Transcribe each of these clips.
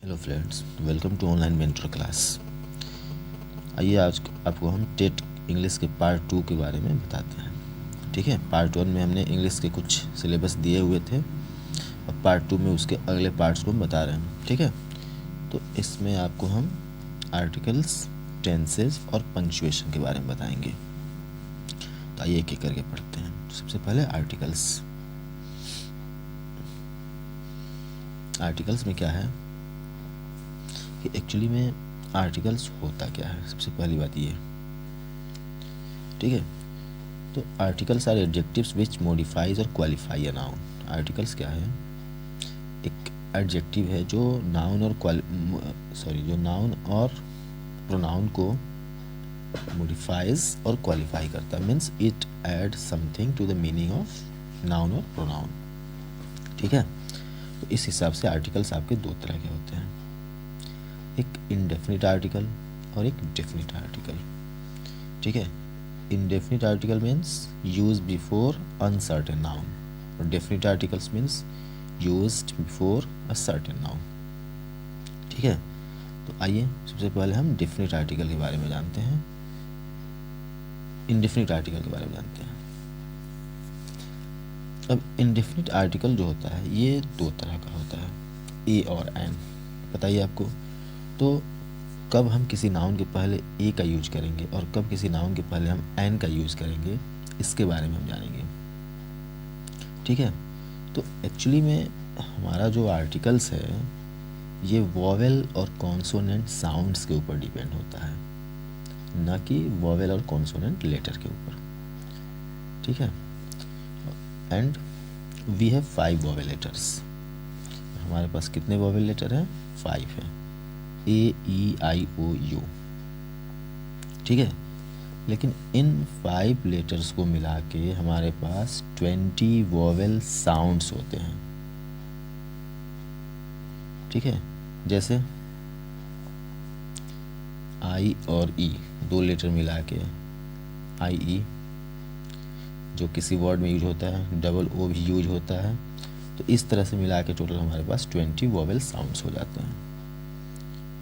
Hello friends, welcome to online mentor class. आइए आज आपको हम टेट इंग्लिश के पार्ट 2 के बारे में बताते हैं। ठीक है, पार्ट 1 में हमने इंग्लिश के कुछ सिलेबस दिए हुए थे और पार्ट 2 में उसके अगले पार्ट्स को हम बता रहे हैं। ठीक है, तो इसमें आपको हम आर्टिकल्स, टेंसेज और पंक्चुएशन के बारे में बताएंगे। तो आइए एक एक करके पढ़ते हैं। तो सबसे पहले आर्टिकल्स में क्या है कि एक्चुअली में आर्टिकल्स होता क्या है। सबसे पहली बात ये, ठीक है, तो articles are adjectives which modifies और क्वालिफाई अ नाउन। आर्टिकल्स क्या है? एक एडजेक्टिव है जो नाउन और प्रोनाउन को मॉडिफाइज और क्वालिफाई करता है। Means it add something to the meaning of noun और प्रोनाउन। ठीक है, तो इस हिसाब से आर्टिकल्स आपके दो तरह के होते हैं, एक इंडेफिनिट आर्टिकल और एक डेफिनिट आर्टिकल। ठीक है, indefinite article means use before uncertain noun और definite articles means used before a certain noun. ठीक है, तो आइए सबसे पहले हम डेफिनिट आर्टिकल के बारे में जानते हैं, इंडेफिनिट आर्टिकल के बारे में जानते हैं। अब इंडेफिनिट आर्टिकल जो होता है ये दो तरह का होता है, ए और एन। बताइए आपको, तो कब हम किसी नाउन के पहले ए का यूज करेंगे और कब किसी नाउन के पहले हम एन का यूज करेंगे, इसके बारे में हम जानेंगे। ठीक है, तो एक्चुअली में हमारा जो आर्टिकल्स है ये वॉवेल और कॉन्सोनेंट साउंड्स के ऊपर डिपेंड होता है, ना कि वॉवेल और कॉन्सोनेंट लेटर के ऊपर। ठीक है, and we have 5 vowel letters. हमारे पास कितने वॉवेल लेटर हैं? 5 है, AEIOU। ठीक है, लेकिन इन 5 लेटर्स को मिला के हमारे पास 20 वॉवेल साउंड्स होते हैं। ठीक है, जैसे आई और ई, 2 लेटर मिला के IE जो किसी वर्ड में यूज होता है, डबल O भी यूज होता है। तो इस तरह से मिला के टोटल हमारे पास 20 वॉवेल साउंड्स हो जाते हैं।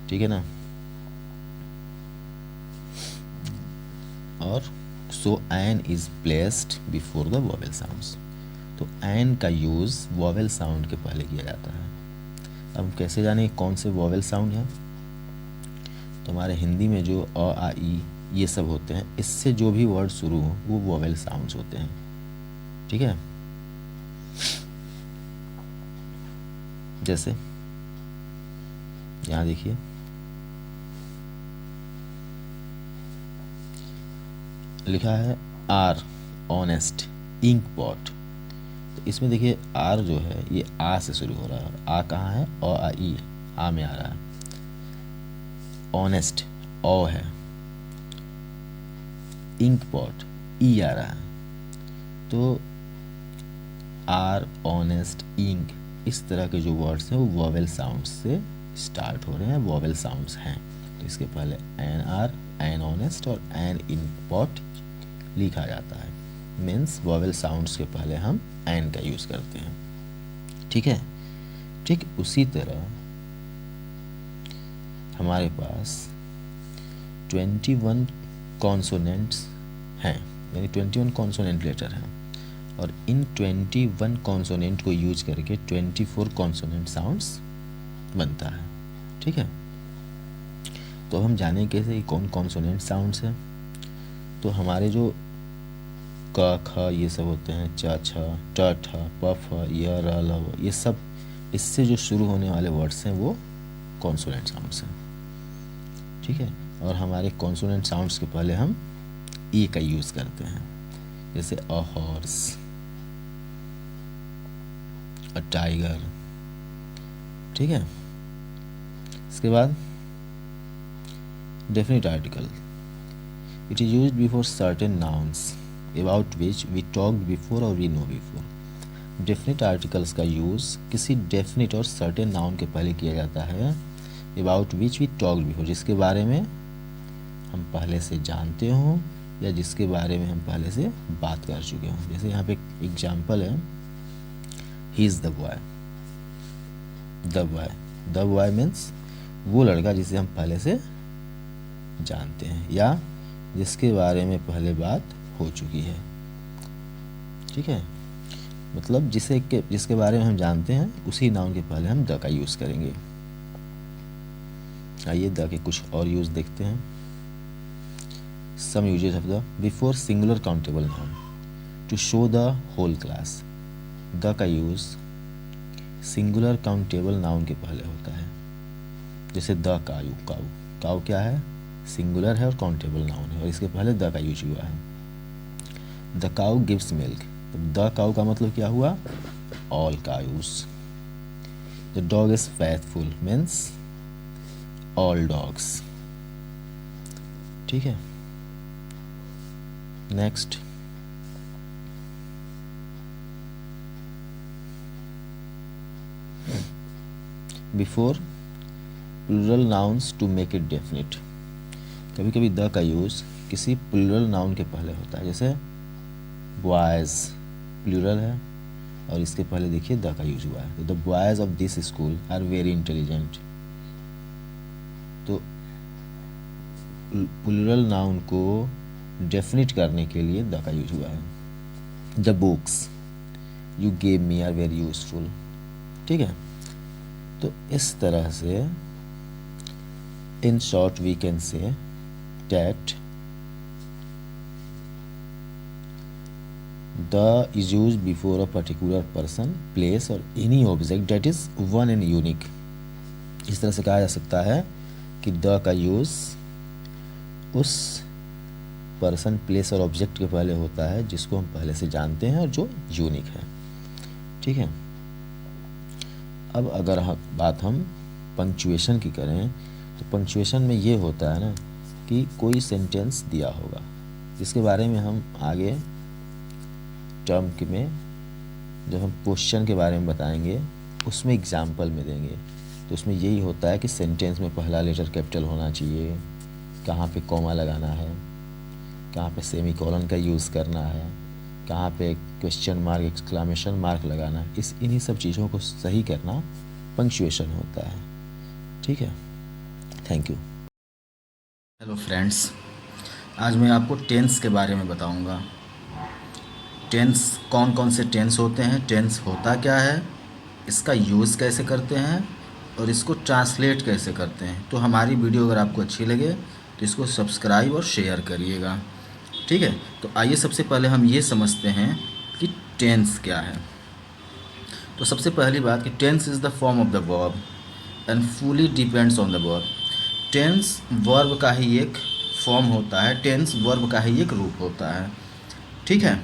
ठीक है ना, और so an is placed before the vowel sounds. तो एन का यूज वॉवेल साउंड के पहले किया जाता है। अब कैसे जाने कौन से वॉवेल साउंड हैं? तो हमारे हिंदी में जो अ आ ई ये सब होते हैं, इससे जो भी वर्ड शुरू हो वो वॉवेल साउंड्स होते हैं। ठीक है, जैसे यहाँ देखिए, लिखा है आर ऑनेस्ट इंक पॉट। तो इसमें देखिए आर जो है ये आ से शुरू हो रहा है। आ कहाँ है? अ आ ई, आ में आ रहा है। ऑनेस्ट ओ है, इंक पॉट ई आ रहा है। तो आर, ऑनेस्ट, इंक, इस तरह के जो वर्ड्स हैं वो वॉवेल साउंड्स से स्टार्ट हो रहे हैं, वॉवेल साउंड्स हैं। तो इसके पहले एन आर, एन ऑनेस्ट और एन इंक पॉट लिखा जाता है। मीन्स वॉवेल साउंड्स के पहले हम एन का यूज करते हैं। ठीक है, ठीक उसी तरह हमारे पास 21 कॉन्सोनेंट्स हैं, यानी 21 कॉन्सोनेंट लेटर हैं, और इन 21 कॉन्सोनेंट को यूज करके 24 कॉन्सोनेंट साउंड्स बनता है। ठीक है, तो हम जाने कैसे कौन कॉन्सोनेंट साउंड्स हैं। तो हमारे जो क, ख ये सब होते हैं, च, छ, ट, ठ, प, फ, य, र, ल, व, ये सब इससे जो शुरू होने वाले वर्ड्स हैं वो कॉन्सोनेंट साउंड्स हैं। ठीक है, और हमारे कॉन्सोनेंट साउंड्स के पहले हम ई का यूज करते हैं, जैसे अ हॉर्स, अ टाइगर। ठीक है, इसके बाद definite article, it is used before certain nouns about which we talked before और we know before. Definite articles का यूज किसी डेफिनिट और सर्टेन नाउन के पहले किया जाता है, about which we talked before, जिसके बारे में हम पहले से जानते हों या जिसके बारे में हम पहले से बात कर चुके हों। जैसे यहाँ पे एग्जाम्पल है, he is the boy, the boy means वो लड़का जिसे हम पहले से जानते हैं या जिसके बारे में पहले बात हो चुकी है। ठीक है, मतलब जिसके बारे में हम जानते हैं उसी नाउन के पहले हम द का यूज़ करेंगे। आइए द के कुछ और यूज़ देखते हैं। Some usages of the before singular countable noun to show the whole class. The का यूज़ सिंगुलर काउंटेबल नाउन के पहले होता है, जैसे द काऊ। काऊ क्या है? सिंगुलर है और काउंटेबल नाउन है और इसके पहले द का यूज हुआ है। The cow gives milk, the cow का मतलब क्या हुआ? All cows. The dog is faithful means all dogs. ठीक है, next before plural nouns to make it definite. कभी कभी द का यूज़ किसी प्लूरल नाउन के पहले होता है, जैसे बॉयज़ प्लूरल है और इसके पहले देखिए द का यूज हुआ है। तो the boys of this school are very intelligent. तो प्लूरल नाउन को डेफिनिट करने के लिए द का यूज हुआ है। The books you gave me are very useful. ठीक है, तो इस तरह से in short we can say that the is used before a particular person, place or any object that is one and unique। इस तरह से कहा जा सकता है कि द का यूज़ उस पर्सन, प्लेस और ऑब्जेक्ट के पहले होता है जिसको हम पहले से जानते हैं और जो यूनिक है। ठीक है, अब अगर बात हम पंक्चुएशन की करें तो पंक्चुएशन में ये होता है ना कि कोई सेंटेंस दिया होगा जिसके बारे में हम आगे टर्म में जब हम क्वेश्चन के बारे में बताएंगे उसमें एग्जाम्पल में देंगे। तो उसमें यही होता है कि सेंटेंस में पहला लेटर कैपिटल होना चाहिए, कहाँ पे कॉमा लगाना है, कहाँ पे सेमीकोलन का यूज़ करना है, कहाँ पे क्वेश्चन मार्क, एक्सक्लामेशन मार्क लगाना है। इन्हीं सब चीज़ों को सही करना पंक्चुएशन होता है। ठीक है, थैंक यू। हेलो फ्रेंड्स, आज मैं आपको टेंस के बारे में बताऊंगा। टेंस कौन कौन से टेंस होते हैं, टेंस होता क्या है, इसका यूज़ कैसे करते हैं और इसको ट्रांसलेट कैसे करते हैं। तो हमारी वीडियो अगर आपको अच्छी लगे तो इसको सब्सक्राइब और शेयर करिएगा। ठीक है, तो आइए सबसे पहले हम ये समझते हैं कि टेंस क्या है। तो सबसे पहली बात कि tense is the form of the verb and fully depends on the verb. Tense verb का ही एक फॉर्म होता है, टेंस वर्ब का ही एक रूप होता है। ठीक है,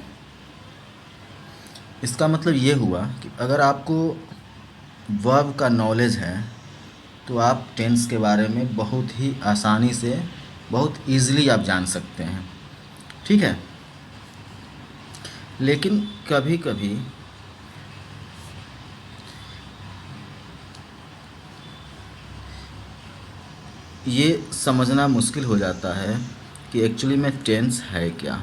इसका मतलब ये हुआ कि अगर आपको वर्ब का नॉलेज है तो आप टेंस के बारे में बहुत ही आसानी से, बहुत ईज़िली आप जान सकते हैं। ठीक है, लेकिन कभी कभी ये समझना मुश्किल हो जाता है कि एक्चुअली में टेंस है क्या।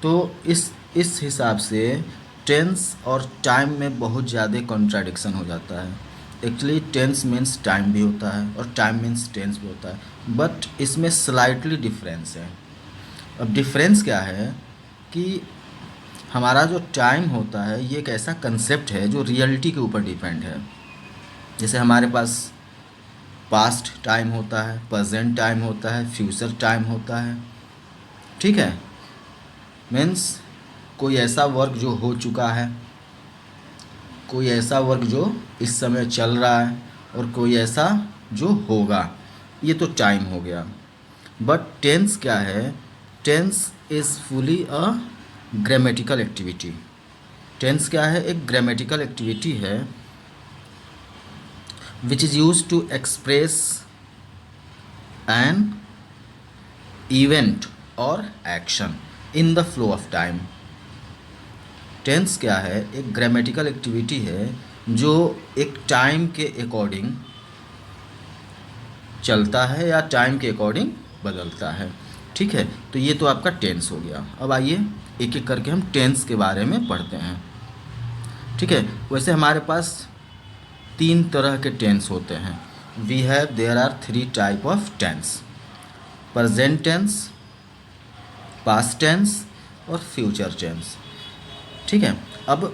तो इस हिसाब से टेंस और टाइम में बहुत ज़्यादा कॉन्ट्राडिक्शन हो जाता है। एक्चुअली टेंस मीन्स टाइम भी होता है और टाइम मीन्स टेंस भी होता है, बट इसमें स्लाइटली डिफरेंस है। अब डिफरेंस क्या है कि हमारा जो टाइम होता है ये एक ऐसा कंसेप्ट है जो रियलिटी के ऊपर डिपेंड है। जैसे हमारे पास पास्ट टाइम होता है, प्रेजेंट टाइम होता है, फ्यूचर टाइम होता है। ठीक है, मीन्स कोई ऐसा वर्क जो हो चुका है, कोई ऐसा वर्क जो इस समय चल रहा है और कोई ऐसा जो होगा, ये तो टाइम हो गया। बट टेंस क्या है? Tense is fully a grammatical activity. Tense क्या है? एक ग्रामेटिकल एक्टिविटी है which is used to express an event or action in the flow of time। Tense क्या है? एक ग्रामेटिकल एक्टिविटी है जो एक टाइम के अकॉर्डिंग चलता है या टाइम के अकॉर्डिंग बदलता है। ठीक है, तो ये तो आपका टेंस हो गया। अब आइए एक एक करके हम टेंस के बारे में पढ़ते हैं। ठीक है, वैसे हमारे पास तीन तरह के टेंस होते हैं। There are three type of tense, present tense, past tense और फ्यूचर टेंस। ठीक है। अब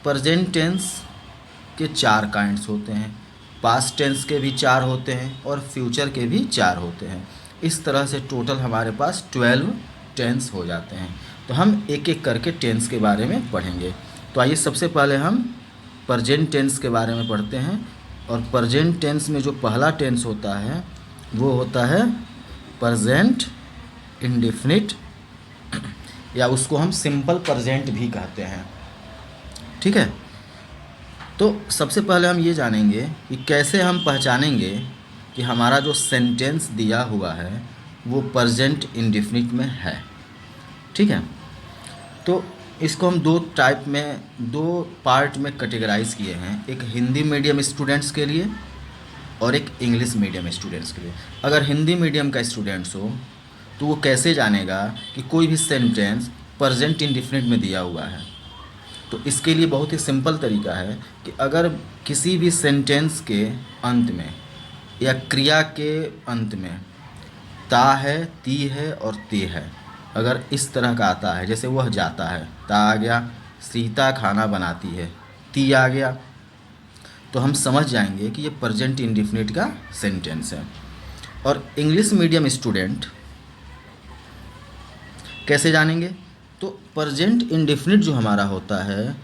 प्रेजेंट टेंस के चार काइंड्स होते हैं, पास्ट टेंस के भी चार होते हैं और फ्यूचर के भी चार होते हैं। इस तरह से टोटल हमारे पास 12 टेंस हो जाते हैं। तो हम एक एक करके टेंस के बारे में पढ़ेंगे। तो आइए सबसे पहले हम प्रेजेंट टेंस के बारे में पढ़ते हैं। और प्रेजेंट टेंस में जो पहला टेंस होता है वो होता है प्रेजेंट इंडेफिनिट, या उसको हम सिंपल प्रेजेंट भी कहते हैं। ठीक है। तो सबसे पहले हम ये जानेंगे कि कैसे हम पहचानेंगे कि हमारा जो सेंटेंस दिया हुआ है वो प्रेजेंट इंडेफिनिट में है। ठीक है। तो इसको हम दो पार्ट में कैटेगराइज किए हैं, एक हिंदी मीडियम स्टूडेंट्स के लिए और एक इंग्लिश मीडियम स्टूडेंट्स के लिए। अगर हिंदी मीडियम का स्टूडेंट्स हो तो वो कैसे जानेगा कि कोई भी सेंटेंस प्रेजेंट इंडेफिनिट में दिया हुआ है। तो इसके लिए बहुत ही सिंपल तरीका है कि अगर किसी भी सेंटेंस के अंत में या क्रिया के अंत में ता है, ती है और ते है, अगर इस तरह का आता है, जैसे वह जाता है, ता आ गया, सीता खाना बनाती है, ती आ गया, तो हम समझ जाएंगे कि ये प्रेजेंट इंडेफिनिट का सेंटेंस है। और इंग्लिश मीडियम स्टूडेंट कैसे जानेंगे? तो प्रेजेंट इंडेफिनिट जो हमारा होता है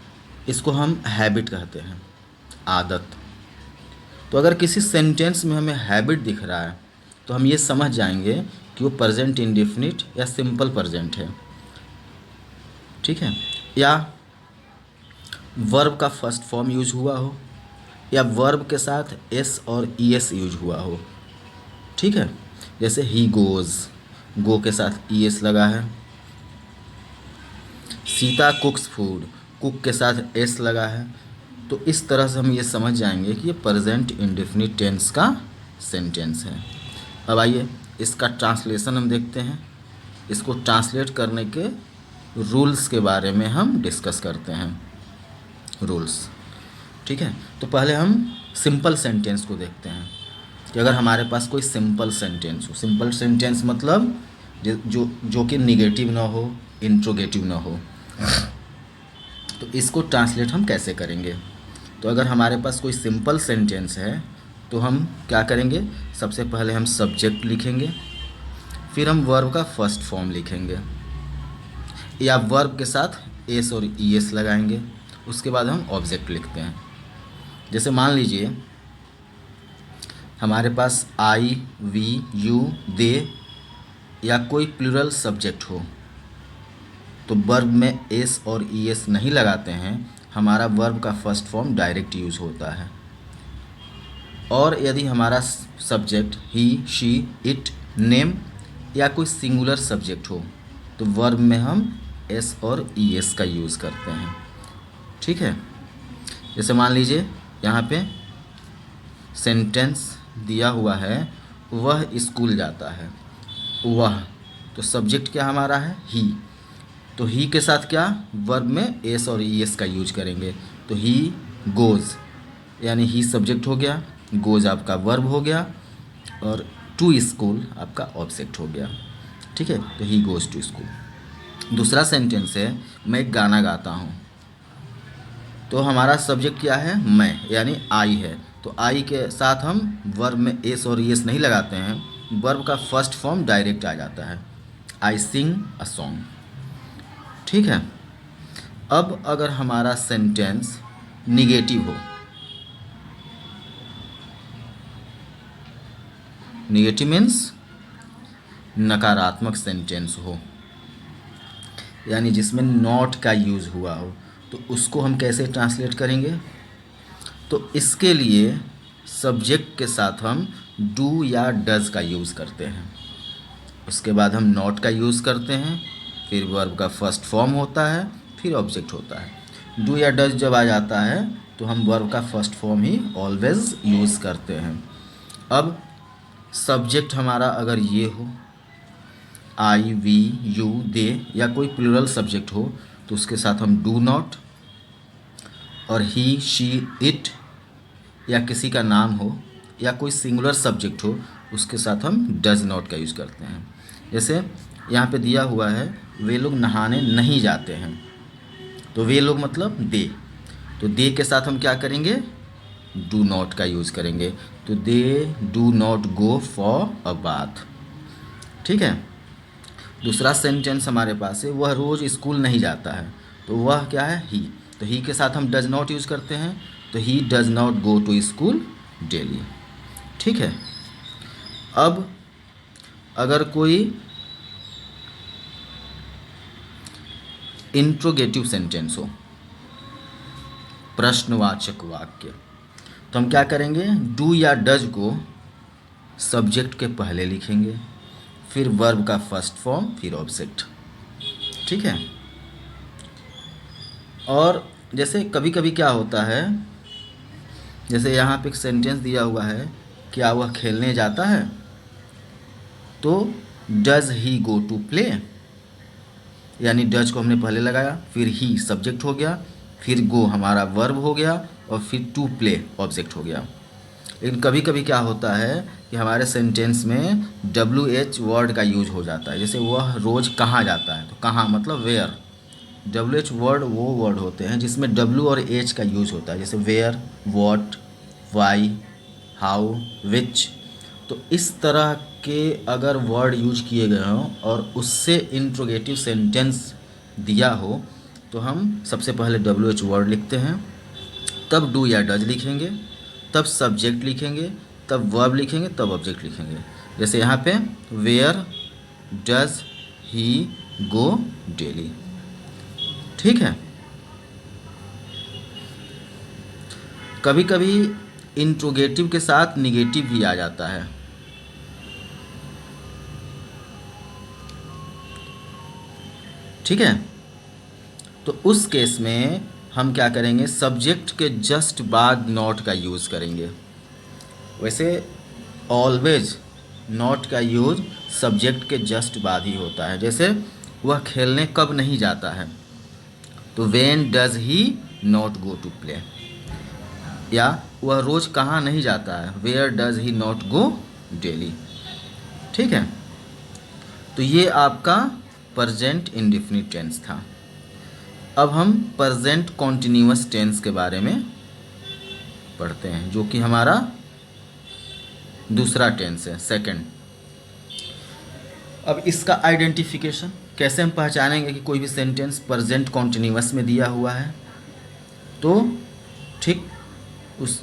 इसको हम हैबिट कहते हैं, आदत। तो अगर किसी सेंटेंस में हमें हैबिट दिख रहा है तो हम ये समझ जाएंगे कि वो प्रेजेंट इंडेफिनिट या सिंपल प्रेजेंट है। ठीक है। या वर्ब का फर्स्ट फॉर्म यूज हुआ हो, या वर्ब के साथ एस और ईएस यूज हुआ हो। ठीक है। जैसे ही गोज़, गो के साथ ईएस लगा है। सीता कुक्स फूड, कुक के साथ एस लगा है। तो इस तरह से हम ये समझ जाएंगे कि ये प्रेजेंट इंडेफिनिट टेंस का सेंटेंस है। अब आइए इसका ट्रांसलेशन हम देखते हैं। इसको ट्रांसलेट करने के रूल्स के बारे में हम डिस्कस करते हैं, रूल्स। ठीक है। तो पहले हम सिंपल सेंटेंस को देखते हैं कि अगर हमारे पास कोई सिंपल सेंटेंस हो, सिंपल सेंटेंस मतलब जो कि निगेटिव ना हो, इंट्रोगेटिव ना हो, तो इसको ट्रांसलेट हम कैसे करेंगे? तो अगर हमारे पास कोई सिंपल सेंटेंस है तो हम क्या करेंगे? सबसे पहले हम सब्जेक्ट लिखेंगे, फिर हम वर्ब का फर्स्ट फॉर्म लिखेंगे, या वर्ब के साथ एस और ईएस लगाएंगे। उसके बाद हम ऑब्जेक्ट लिखते हैं। जैसे मान लीजिए हमारे पास आई, वी, यू, दे या कोई प्लूरल सब्जेक्ट हो, तो वर्ब में एस और ईएस नहीं लगाते हैं, हमारा वर्ब का फर्स्ट फॉर्म डायरेक्ट यूज़ होता है। और यदि हमारा subject he, she, it, name या कोई सिंगुलर सब्जेक्ट हो तो वर्ब में हम एस और ईएस का यूज़ करते हैं। ठीक है। जैसे मान लीजिए यहाँ पे सेंटेंस दिया हुआ है, वह स्कूल जाता है, वह, तो सब्जेक्ट क्या हमारा है? ही। तो ही के साथ क्या वर्ब में एस और ईएस का यूज करेंगे। तो ही गोज़, यानी ही सब्जेक्ट हो गया, गोज़ आपका वर्ब हो गया और टू स्कूल आपका ऑब्जेक्ट हो गया। ठीक है। तो ही गोज़ टू स्कूल। दूसरा सेंटेंस है मैं एक गाना गाता हूँ, तो हमारा सब्जेक्ट क्या है? मैं, यानी आई है। तो आई के साथ हम वर्ब में एस और ईएस नहीं लगाते हैं, वर्ब का फर्स्ट फॉर्म डायरेक्ट आ जाता है, आई सिंग अ सॉन्ग। ठीक है। अब अगर हमारा सेंटेंस निगेटिव हो, निगेटिव मीन्स नकारात्मक सेंटेंस हो, यानी जिसमें नॉट का यूज़ हुआ हो, तो उसको हम कैसे ट्रांसलेट करेंगे? तो इसके लिए सब्जेक्ट के साथ हम डू या डज का यूज़ करते हैं, उसके बाद हम नॉट का यूज़ करते हैं, फिर वर्ब का फर्स्ट फॉर्म होता है, फिर ऑब्जेक्ट होता है। डू या डज जब आ जाता है तो हम वर्ब का फर्स्ट फॉर्म ही ऑलवेज यूज़ करते हैं। अब सब्जेक्ट हमारा अगर ये हो, आई, वी, यू, दे या कोई प्लूरल सब्जेक्ट हो, तो उसके साथ हम डू नॉट और ही, शी, इट या किसी का नाम हो या कोई सिंगुलर सब्जेक्ट हो, उसके साथ हम डज नॉट का यूज़ करते हैं। जैसे यहाँ पे दिया हुआ है वे लोग नहाने नहीं जाते हैं, तो वे लोग मतलब दे, तो दे के साथ हम क्या करेंगे, डू नॉट का यूज़ करेंगे। तो they do not go for a bath. ठीक है। दूसरा सेंटेंस हमारे पास है वह रोज़ स्कूल नहीं जाता है, तो वह क्या है, ही। तो ही के साथ हम डज नॉट यूज़ करते हैं, तो he does not go to school daily. ठीक है। अब अगर कोई इंट्रोगेटिव सेंटेंस हो, प्रश्नवाचक वाक्य, तो हम क्या करेंगे, डू या डज को सब्जेक्ट के पहले लिखेंगे, फिर वर्ब का फर्स्ट फॉर्म, फिर ऑब्जेक्ट। ठीक है। और जैसे कभी कभी क्या होता है, जैसे यहाँ पे एक सेंटेंस दिया हुआ है, क्या वह खेलने जाता है, तो does he go to play, यानी डज को हमने पहले लगाया, फिर ही सब्जेक्ट हो गया, फिर गो हमारा वर्ब हो गया, और फिर टू प्ले ऑब्जेक्ट हो गया। लेकिन कभी कभी क्या होता है कि हमारे सेंटेंस में WH वर्ड का यूज हो जाता है। जैसे वह रोज़ कहाँ जाता है, तो कहाँ मतलब वेयर। WH वर्ड वो वर्ड होते हैं जिसमें W और H का यूज होता है, जैसे वेयर, वॉट, वाई, हाउ, विच। तो इस तरह के अगर वर्ड यूज किए गए हों और उससे इंट्रोगेटिव सेंटेंस दिया हो, तो हम सबसे पहले WH वर्ड लिखते हैं, तब डू या डज लिखेंगे, तब सब्जेक्ट लिखेंगे, तब वर्ब लिखेंगे, तब ऑब्जेक्ट लिखेंगे। जैसे यहाँ पे where does he go daily. ठीक है। कभी कभी इंट्रोगेटिव के साथ निगेटिव भी आ जाता है। ठीक है। तो उस केस में हम क्या करेंगे, सब्जेक्ट के जस्ट बाद नॉट का यूज़ करेंगे। वैसे ऑलवेज नॉट का यूज सब्जेक्ट के जस्ट बाद ही होता है। जैसे वह खेलने कब नहीं जाता है, तो when does he not go to play. या वह रोज़ कहाँ नहीं जाता है, where does he not go daily. ठीक है। तो ये आपका प्रेजेंट इंडेफिनिट टेंस था। अब हम प्रेजेंट कॉन्टिन्यूअस टेंस के बारे में पढ़ते हैं, जो कि हमारा दूसरा टेंस है, सेकंड। अब इसका आइडेंटिफिकेशन कैसे हम पहचानेंगे कि कोई भी सेंटेंस प्रेजेंट कॉन्टिन्यूअस में दिया हुआ है, तो ठीक उस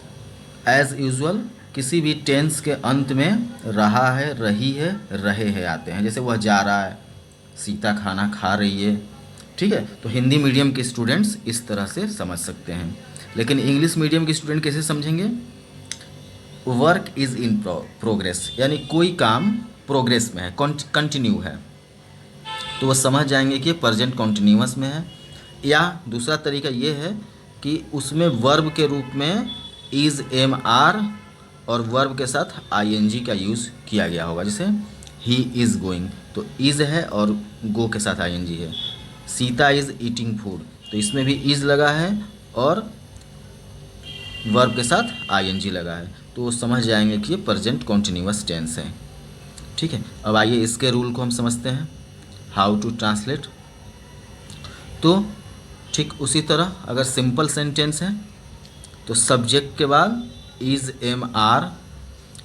एज यूजुअल किसी भी टेंस के अंत में रहा है, रही है, रहे हैं आते हैं। जैसे वह जा रहा है, सीता खाना खा रही है। ठीक है। तो हिंदी मीडियम के स्टूडेंट्स इस तरह से समझ सकते हैं, लेकिन इंग्लिश मीडियम के स्टूडेंट कैसे समझेंगे, वर्क इज़ इन प्रोग्रेस, यानी कोई काम प्रोग्रेस में है, कंटिन्यू है, तो वो समझ जाएंगे कि प्रेजेंट कॉन्टिन्यूअस में है। या दूसरा तरीका ये है कि उसमें वर्ब के रूप में इज़, एम, आर और वर्ब के साथ ING का यूज़ किया गया होगा। जैसे ही इज़ गोइंग, तो इज़ है और गो के साथ ING है। सीता इज़ ईटिंग फूड, तो इसमें भी इज़ लगा है और वर्ब के साथ ING लगा है, तो वो समझ जाएंगे कि ये प्रेजेंट कॉन्टिन्यूअस टेंस है। ठीक है। अब आइए इसके रूल को हम समझते हैं, हाउ टू ट्रांसलेट। तो ठीक उसी तरह अगर सिंपल सेंटेंस है तो सब्जेक्ट के बाद इज़, एम, आर,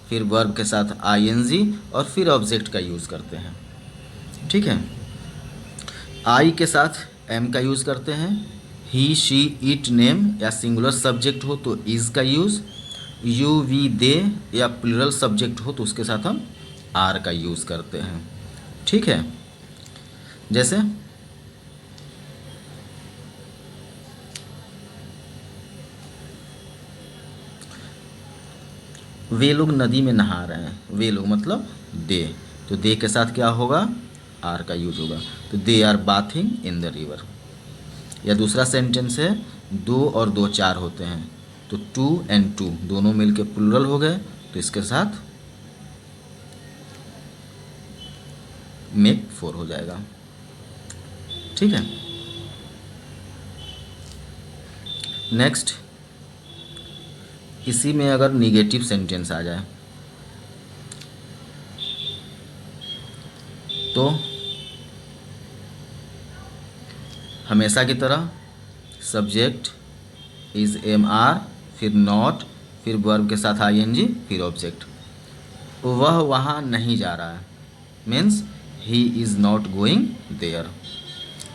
फिर वर्ब के साथ ING और फिर ऑब्जेक्ट का यूज़ करते हैं। ठीक है। आई के साथ एम का यूज़ करते हैं, ही, शी, इट, नेम या सिंगुलर सब्जेक्ट हो तो इज़ का यूज़, यू, वी, दे या प्लूरल सब्जेक्ट हो तो उसके साथ हम आर का यूज़ करते हैं। ठीक है। जैसे वे लोग नदी में नहा रहे हैं, वे लोग मतलब दे, तो दे के साथ क्या होगा, आर का यूज होगा, तो they are bathing in the river. या दूसरा सेंटेंस है दो और दो चार होते हैं, तो 2 and 2 दोनों मिलके प्लूरल हो गए, तो इसके साथ मेक 4 हो जाएगा। ठीक है। नेक्स्ट, इसी में अगर निगेटिव सेंटेंस आ जाए तो हमेशा की तरह सब्जेक्ट इज़ एम आर, फिर नॉट, फिर वर्ब के साथ आईएनजी, फिर ऑब्जेक्ट। वह वहाँ नहीं जा रहा है, means he is not going there.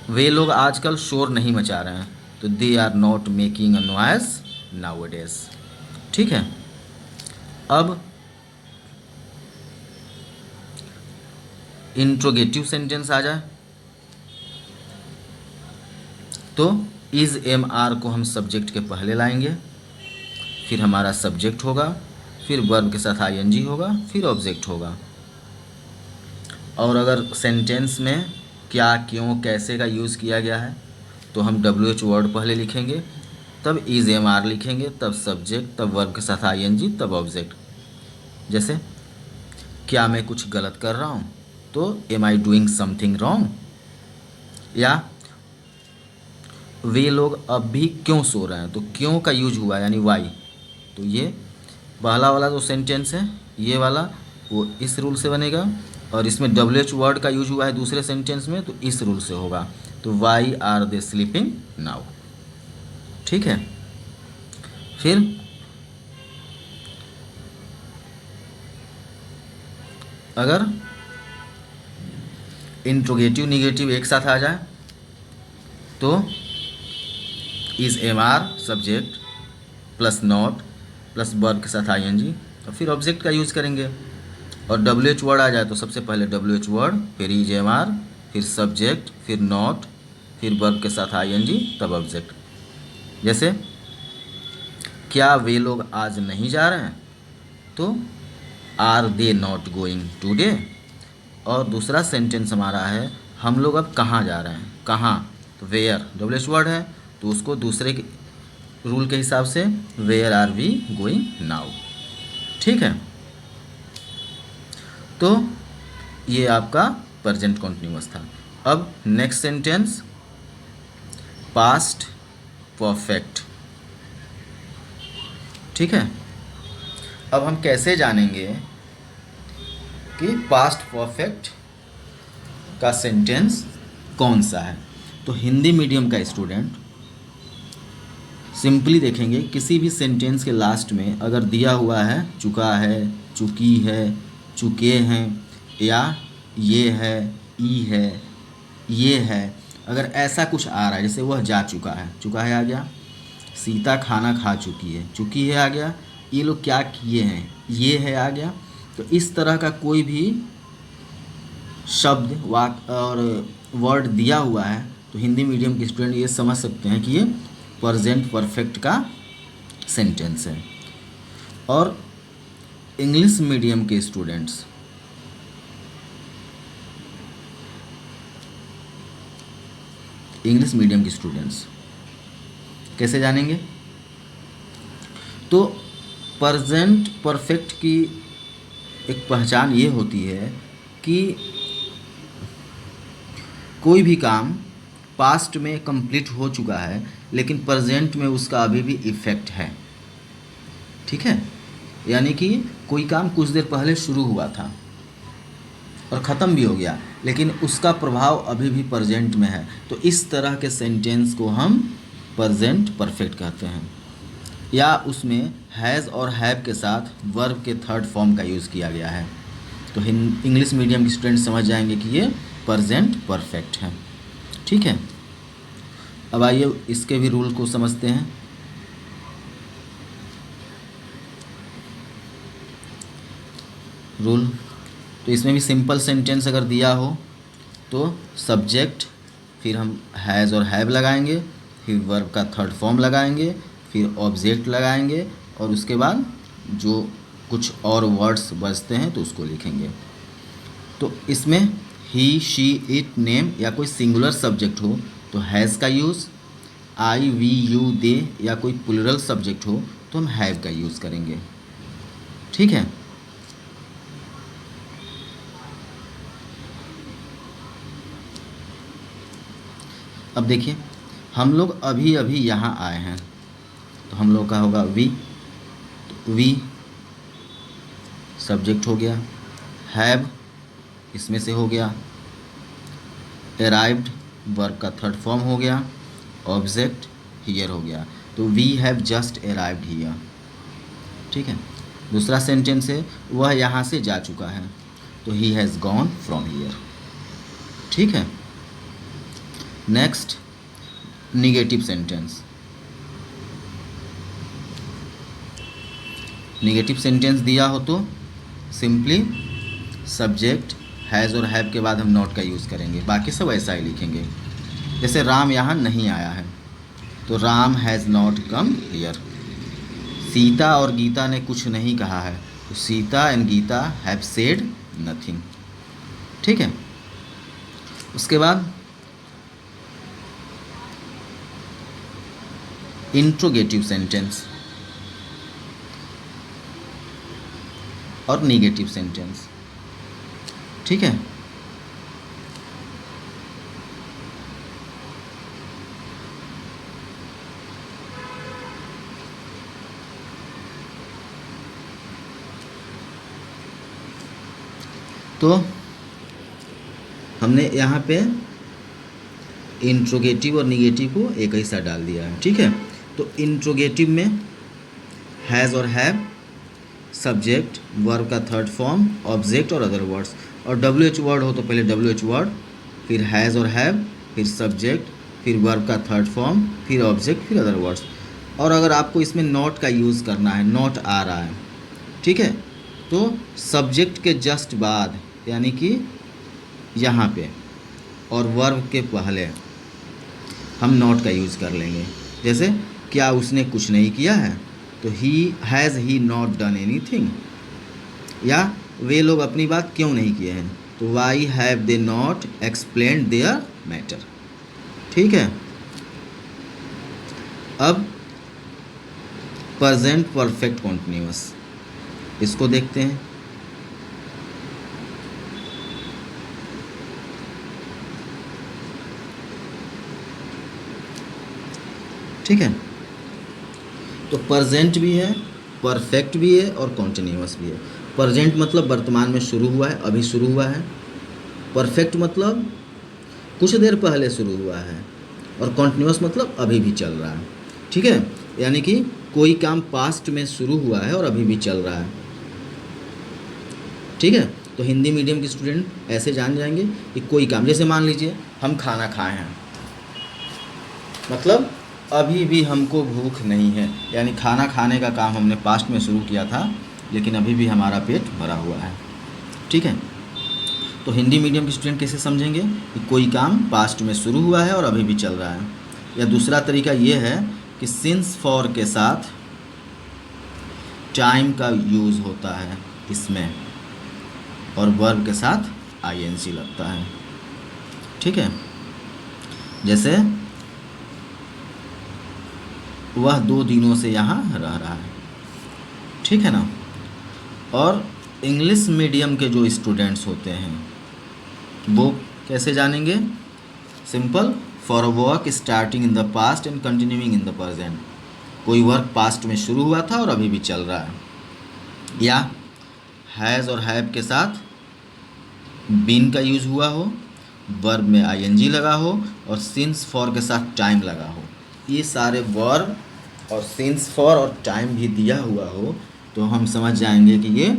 वे लोग आजकल शोर नहीं मचा रहे हैं, तो they are not making a noise nowadays. ठीक है, अब इंट्रोगेटिव सेंटेंस आ जाए तो इज़ एम आर को हम सब्जेक्ट के पहले लाएंगे, फिर हमारा सब्जेक्ट होगा, फिर वर्ब के साथ आईएनजी होगा, फिर ऑब्जेक्ट होगा। और अगर सेंटेंस में क्या, क्यों, कैसे का यूज़ किया गया है तो हम WH वर्ड पहले लिखेंगे, तब इज़ एम आर लिखेंगे, तब सब्जेक्ट, तब वर्ब के साथ आईएनजी, तब ऑब्जेक्ट। जैसे क्या मैं कुछ गलत कर रहा हूँ, तो am I doing something wrong. या वे लोग अब भी क्यों सो रहे हैं, तो क्यों का यूज हुआ यानी वाई। तो ये पहला वाला जो सेंटेंस है ये वाला वो इस रूल से बनेगा, और इसमें WH वर्ड का यूज हुआ है दूसरे सेंटेंस में तो इस रूल से होगा। तो why are they sleeping now. ठीक है, फिर अगर इंट्रोगेटिव निगेटिव एक साथ आ जाए तो is am are subject plus not plus verb के साथ आईएनजी और फिर ऑब्जेक्ट का यूज़ करेंगे। और WH वर्ड आ जाए तो सबसे पहले WH वर्ड, फिर इज एम आर, फिर सब्जेक्ट, फिर नॉट, फिर वर्ब के साथ आईएनजी, तब ऑब्जेक्ट। जैसे क्या वे लोग आज नहीं जा रहे हैं, तो are they not going today. और दूसरा सेंटेंस हमारा है हम लोग अब कहाँ जा रहे हैं, कहाँ, तो वेयर WH वर्ड है तो उसको दूसरे के रूल के हिसाब से where are we going now. ठीक है, तो ये आपका प्रेजेंट कॉन्टिन्यूअस था। अब नेक्स्ट सेंटेंस पास्ट परफेक्ट। ठीक है, अब हम कैसे जानेंगे कि पास्ट परफेक्ट का सेंटेंस कौन सा है। तो हिंदी मीडियम का स्टूडेंट सिंपली देखेंगे किसी भी सेंटेंस के लास्ट में अगर दिया हुआ है चुका है, चुकी है, चुके हैं, या ये है, ई है, ये है, अगर ऐसा कुछ आ रहा है जैसे वह जा चुका है आ गया, सीता खाना खा चुकी है आ गया, ये लोग क्या किए हैं, ये है आ गया। तो इस तरह का कोई भी शब्द वाक्य और वर्ड दिया हुआ है तो हिंदी मीडियम के स्टूडेंट ये समझ सकते हैं कि ये प्रेजेंट परफेक्ट का सेंटेंस है। और इंग्लिश मीडियम के स्टूडेंट्स कैसे जानेंगे, तो प्रेजेंट परफेक्ट की एक पहचान ये होती है कि कोई भी काम पास्ट में कंप्लीट हो चुका है लेकिन प्रेजेंट में उसका अभी भी इफ़ेक्ट है। ठीक है, यानी कि कोई काम कुछ देर पहले शुरू हुआ था और ख़त्म भी हो गया लेकिन उसका प्रभाव अभी भी प्रेजेंट में है, तो इस तरह के सेंटेंस को हम प्रेजेंट परफेक्ट कहते हैं। या उसमें हैज़ और हैव के साथ वर्ब के थर्ड फॉर्म का यूज़ किया गया है, तो इंग्लिश मीडियम के स्टूडेंट समझ जाएंगे कि ये प्रेजेंट परफेक्ट है। ठीक है, अब आइए इसके भी रूल को समझते हैं। रूल तो इसमें भी सिंपल सेंटेंस अगर दिया हो तो सब्जेक्ट, फिर हम हैज़ और हैव लगाएंगे, फिर वर्ब का थर्ड फॉर्म लगाएंगे, फिर ऑब्जेक्ट लगाएंगे और उसके बाद जो कुछ और वर्ड्स बचते हैं तो उसको लिखेंगे। तो इसमें ही, शी, इट, नेम या कोई सिंगुलर सब्जेक्ट हो तो हैज़ का यूज़, आई, वी, यू, दे या कोई प्लूरल सब्जेक्ट हो तो हम हैव का यूज़ करेंगे। ठीक है, अब देखिए हम लोग अभी अभी यहाँ आए हैं तो हम लोग का होगा वी, वी सब्जेक्ट हो गया, हैव इसमें से हो गया, अराइव्ड वर्ब का थर्ड फॉर्म हो गया, ऑब्जेक्ट हियर हो गया। तो we have just arrived here. ठीक है। दूसरा सेंटेंस है वह यहाँ से जा चुका है, तो he has gone from here. ठीक है। Next negative sentence. Negative sentence दिया हो तो सिंपली सब्जेक्ट हैज़ और हैव के बाद हम नॉट का यूज़ करेंगे, बाकी सब ऐसा ही लिखेंगे। जैसे राम यहाँ नहीं आया है, तो Ram has not come here. Sita और गीता ने कुछ नहीं कहा है, तो Sita and Gita have said nothing. ठीक है। उसके बाद इंट्रोगेटिव सेंटेंस और निगेटिव सेंटेंस। ठीक है। तो हमने यहाँ पे इंट्रोगेटिव और निगेटिव को एक ही साथ डाल दिया है। ठीक है। तो इंट्रोगेटिव में हैज़ और हैव, सब्जेक्ट, वर्ब का थर्ड फॉर्म, ऑब्जेक्ट और अदर वर्ड्स। और WH वर्ड हो तो पहले WH वर्ड, फिर हैज़ और हैव, फिर सब्जेक्ट, फिर वर्ब का थर्ड फॉर्म, फिर ऑब्जेक्ट, फिर अदर वर्ड्स। और अगर आपको इसमें नॉट का यूज़ करना है, नॉट आ रहा है, ठीक है, तो सब्जेक्ट के जस्ट बाद यानी कि यहाँ पे और वर्ब के पहले हम नॉट का यूज़ कर लेंगे। जैसे क्या उसने कुछ नहीं किया है, तो has he not done anything. या वे लोग अपनी बात क्यों नहीं किए हैं, तो why have they not explained their matter. ठीक है। अब प्रेजेंट परफेक्ट कॉन्टिन्यूअस, इसको देखते हैं। ठीक है। तो प्रेजेंट भी है, परफेक्ट भी है और कॉन्टिन्यूअस भी है। प्रेजेंट मतलब वर्तमान में शुरू हुआ है, अभी शुरू हुआ है। परफेक्ट मतलब कुछ देर पहले शुरू हुआ है। और कॉन्टिन्यूअस मतलब अभी भी चल रहा है। ठीक है। यानी कि कोई काम पास्ट में शुरू हुआ है और अभी भी चल रहा है। ठीक है। तो हिंदी मीडियम के स्टूडेंट ऐसे जान जाएंगे कि कोई काम, जैसे मान लीजिए हम खाना खाए हैं, मतलब अभी भी हमको भूख नहीं है, यानी खाना खाने का काम हमने पास्ट में शुरू किया था लेकिन अभी भी हमारा पेट भरा हुआ है। ठीक है। तो हिंदी मीडियम के स्टूडेंट कैसे समझेंगे कि कोई काम पास्ट में शुरू हुआ है और अभी भी चल रहा है। या दूसरा तरीका ये है कि सिंस फॉर के साथ टाइम का यूज़ होता है इसमें और वर्ब के साथ ING लगता है। ठीक है। जैसे वह 2 दिनों से यहाँ रह रहा है। ठीक है ना। और इंग्लिश मीडियम के जो स्टूडेंट्स होते हैं वो कैसे जानेंगे? Simple, for a work starting in the past and continuing in the present. कोई वर्क पास्ट में शुरू हुआ था और अभी भी चल रहा है। या हैज़ और हैव के साथ बीन का यूज़ हुआ हो, वर्ब में ING लगा हो और सिंस फॉर के साथ टाइम लगा हो। ये सारे वर्ब और सिंस फॉर और टाइम भी दिया हुआ हो तो हम समझ जाएंगे कि ये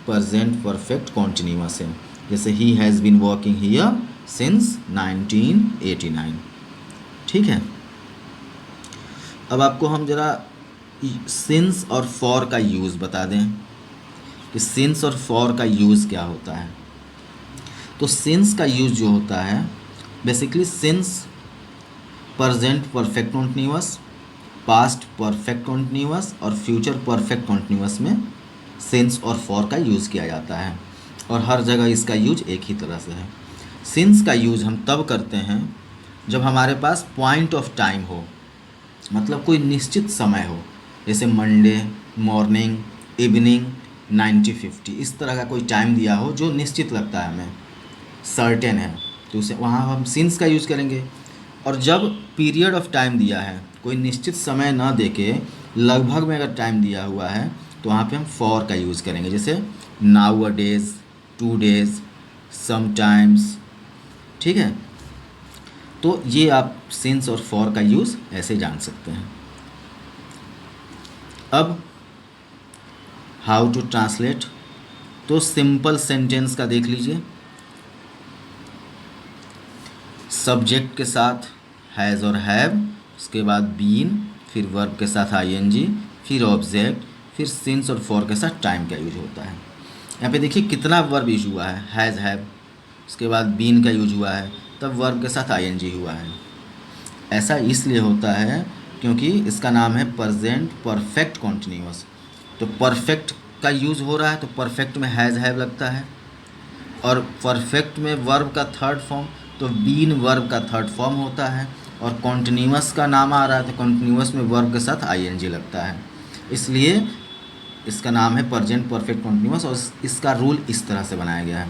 प्रेजेंट परफेक्ट कॉन्टिन्यूअस है। जैसे he has been working here since 1989। ठीक है। अब आपको हम ज़रा सिंस और फॉर का यूज़ बता दें कि सिंस और फॉर का यूज़ क्या होता है। तो सिंस का यूज़ जो होता है basically since present perfect continuous, past perfect continuous और फ्यूचर परफेक्ट कॉन्टिन्यूअस में सिंस और फॉर का यूज़ किया जाता है और हर जगह इसका यूज एक ही तरह से है। सिंस का यूज़ हम तब करते हैं जब हमारे पास पॉइंट ऑफ टाइम हो, मतलब कोई निश्चित समय हो, जैसे मंडे, मॉर्निंग, इवनिंग, 90-50 इस तरह का कोई टाइम दिया हो जो निश्चित लगता है हमें, सर्टेन है, तो उसे वहाँ हम सिंस का यूज़ करेंगे। और जब पीरियड ऑफ टाइम दिया है, कोई निश्चित समय ना देके लगभग में अगर टाइम दिया हुआ है तो वहाँ पे हम फॉर का यूज़ करेंगे, जैसे नाउ अ डेज, टू डेज, समटाइम्स। ठीक है, तो ये आप सिंस और फॉर का यूज़ ऐसे जान सकते हैं। अब हाउ टू ट्रांसलेट, तो सिंपल सेंटेंस का देख लीजिए। सब्जेक्ट के साथ हैज़ और हैव, उसके बाद बीन, फिर वर्ब के साथ आईएनजी, फिर ऑब्जेक्ट, फिर सिंस और फॉर के साथ टाइम का यूज होता है। यहाँ पे देखिए कितना वर्ब यूज हुआ है, हैज़, हैव, उसके बाद बीन का यूज हुआ है, तब वर्ब के साथ आईएनजी हुआ है। ऐसा इसलिए होता है क्योंकि इसका नाम है प्रेजेंट परफेक्ट कॉन्टिन्यूअस। तो परफेक्ट का यूज़ हो रहा है तो परफेक्ट में हैज़, हैव लगता है, और परफेक्ट में वर्ब का थर्ड फॉर्म तो बीन वर्ब का थर्ड फॉर्म होता है, और कॉन्टिन्यूअस का नाम आ रहा है तो कॉन्टिन्यूअस में वर्ब के साथ आईएनजी लगता है। इसलिए इसका नाम है प्रेजेंट परफेक्ट कॉन्टिन्यूअस, और इसका रूल इस तरह से बनाया गया है।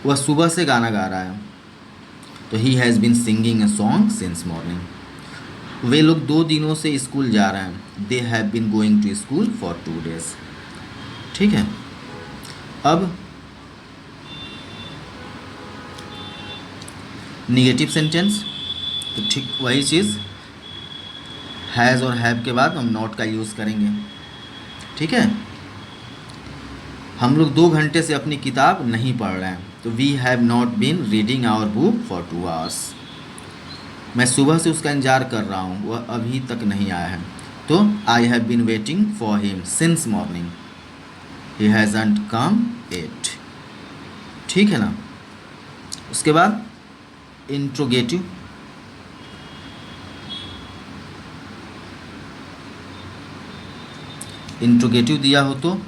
वह सुबह से गाना गा रहा है, तो he has been singing a song since morning. वे लोग 2 दिनों से स्कूल जा रहे हैं, they have been going to school for 2 days। ठीक है, अब निगेटिव सेंटेंस, तो ठीक वही चीज़, हैज़ और हैव के बाद हम नॉट का यूज़ करेंगे। ठीक है, हम लोग 2 घंटे से अपनी किताब नहीं पढ़ रहे हैं, तो we have not been reading our book for 2 hours। मैं सुबह से उसका इंतजार कर रहा हूँ, वह अभी तक नहीं आया है, तो I have been waiting for him since morning, he hasn't come yet. ठीक है ना। उसके बाद इंट्रोगेटिव, इंट्रोगेटिव दिया हो तो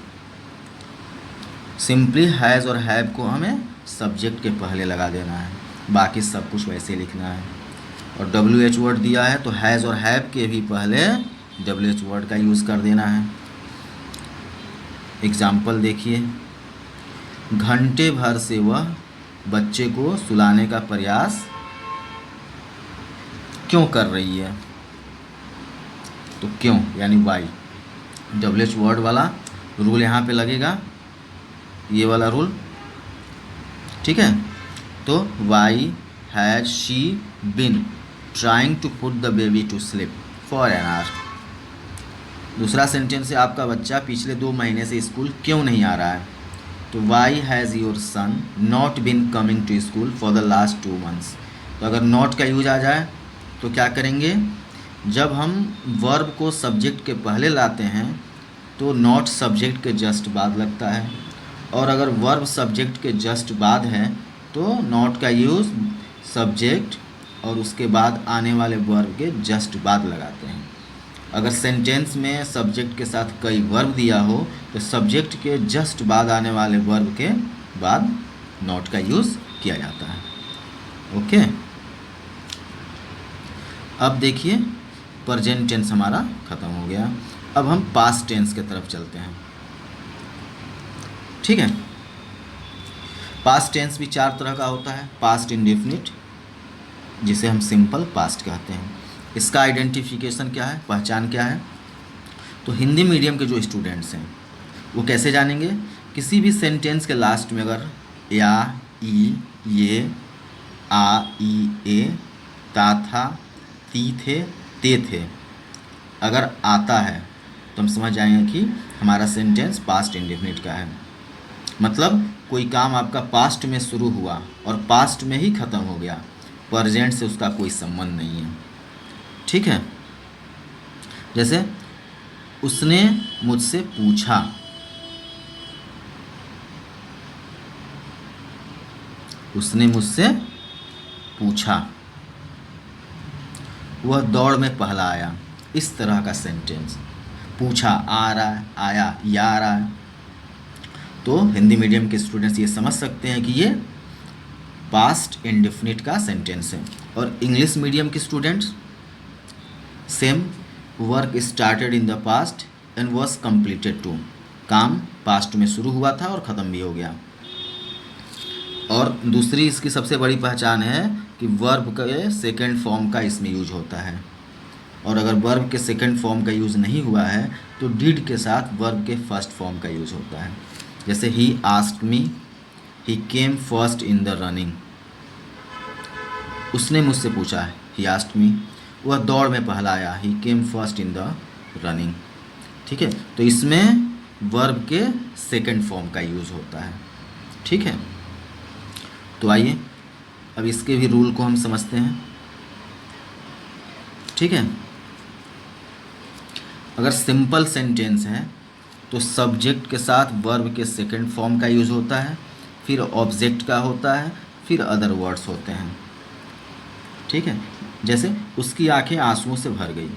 सिंपली हैज़ और हैव को हमें सब्जेक्ट के पहले लगा देना है, बाकी सब कुछ वैसे लिखना है। और WH वर्ड दिया है तो हैज़ और हैव के भी पहले WH वर्ड का यूज़ कर देना है। एग्जाम्पल देखिए, घंटे भर से वह बच्चे को सुलाने का प्रयास क्यों कर रही है, तो क्यों यानी वाई, WH वर्ड वाला रूल यहाँ पे लगेगा, ये वाला रूल। ठीक है, तो why has she been trying to put the baby to sleep for an hour. दूसरा सेंटेंस है, आपका बच्चा पिछले 2 महीने से स्कूल क्यों नहीं आ रहा है, तो why has your son not been coming to school for the last 2 months। तो अगर नॉट का यूज आ जाए तो क्या करेंगे, जब हम वर्ब को सब्जेक्ट के पहले लाते हैं तो नॉट सब्जेक्ट के जस्ट बाद लगता है, और अगर वर्ब सब्जेक्ट के जस्ट बाद है तो नॉट का यूज़ सब्जेक्ट और उसके बाद आने वाले वर्ब के जस्ट बाद लगाते हैं। अगर सेंटेंस में सब्जेक्ट के साथ कई वर्ब दिया हो तो सब्जेक्ट के जस्ट बाद आने वाले वर्ब के बाद नॉट का यूज़ किया जाता है। ओके, अब देखिए प्रेजेंट टेंस हमारा ख़त्म हो गया, अब हम पास्ट टेंस की तरफ चलते हैं। ठीक है, पास्ट टेंस भी 4 तरह का होता है। पास्ट इंडेफिनिट, जिसे हम सिंपल पास्ट कहते हैं, इसका आइडेंटिफिकेशन क्या है, पहचान क्या है, तो हिंदी मीडियम के जो स्टूडेंट्स हैं वो कैसे जानेंगे, किसी भी सेंटेंस के लास्ट में अगर या, ई, ये, आ, ई, ए, ता, था, ती थे, ते थे अगर आता है तो हम समझ जाएंगे कि हमारा सेंटेंस पास्ट इंडेफिनिट का है। मतलब कोई काम आपका पास्ट में शुरू हुआ और पास्ट में ही ख़त्म हो गया, प्रेजेंट से उसका कोई संबंध नहीं है। ठीक है, जैसे उसने मुझसे पूछा, उसने मुझसे पूछा, वह दौड़ में पहला आया, इस तरह का सेंटेंस। पूछा आ रहा है, आया या आ रहा है, तो हिंदी मीडियम के स्टूडेंट्स ये समझ सकते हैं कि ये पास्ट इंडेफिनिट का सेंटेंस है। और इंग्लिश मीडियम के students same, work started in the past and was completed to, काम पास्ट में शुरू हुआ था और ख़त्म भी हो गया। और दूसरी इसकी सबसे बड़ी पहचान है कि वर्ब के सेकेंड फॉर्म का इसमें यूज होता है, और अगर वर्ब के सेकंड फॉर्म का यूज़ नहीं हुआ है तो डिड के साथ वर्ब के फर्स्ट फॉर्म का यूज़ होता है। जैसे he asked me, he came first in the running, उसने मुझसे पूछा है, ही आस्क्ड मी, वह दौड़ में पहला आया, he came first in the running. ठीक है, तो इसमें वर्ब के सेकंड फॉर्म का यूज़ होता है। ठीक है, तो आइए अब इसके भी रूल को हम समझते हैं। ठीक है, अगर सिंपल सेंटेंस है तो सब्जेक्ट के साथ वर्ब के सेकंड फॉर्म का यूज़ होता है, फिर ऑब्जेक्ट का होता है, फिर अदर वर्ड्स होते हैं। ठीक है, जैसे उसकी आंखें आंसुओं से भर गई,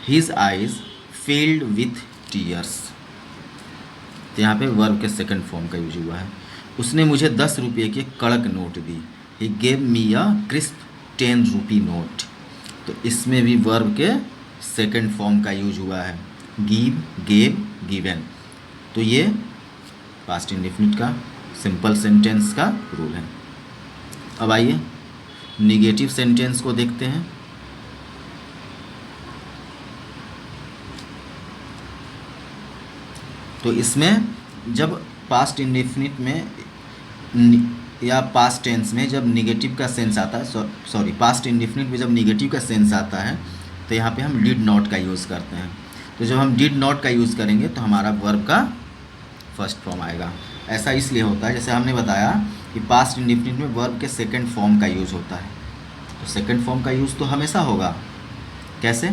his eyes filled with tears, तो यहाँ पे वर्ब के सेकंड फॉर्म का यूज हुआ है। उसने मुझे 10 रुपये के कड़क note the, he gave me a crisp 10 rupee note, तो इसमें भी वर्ब के सेकंड फॉर्म का यूज हुआ है, गिव, गेव, गिवन। तो ये पास्ट इंडेफिनिट का सिंपल सेंटेंस का रूल है। अब आइए निगेटिव सेंटेंस को देखते हैं। तो इसमें जब पास्ट इंडेफिनिट में या पास्ट टेंस में जब निगेटिव का सेंस आता है, सॉरी पास्ट इंडेफिनिट में जब निगेटिव का सेंस आता है तो यहाँ पे हम डिड नॉट का यूज़ करते हैं। तो जब हम डिड नॉट का यूज़ करेंगे तो हमारा वर्ब का फर्स्ट फॉर्म आएगा। ऐसा इसलिए होता है, जैसे हमने बताया कि पास्ट इंडेफिनिट में वर्ब के सेकंड फॉर्म का यूज़ होता है, तो सेकंड फॉर्म का यूज़ तो हमेशा होगा। कैसे?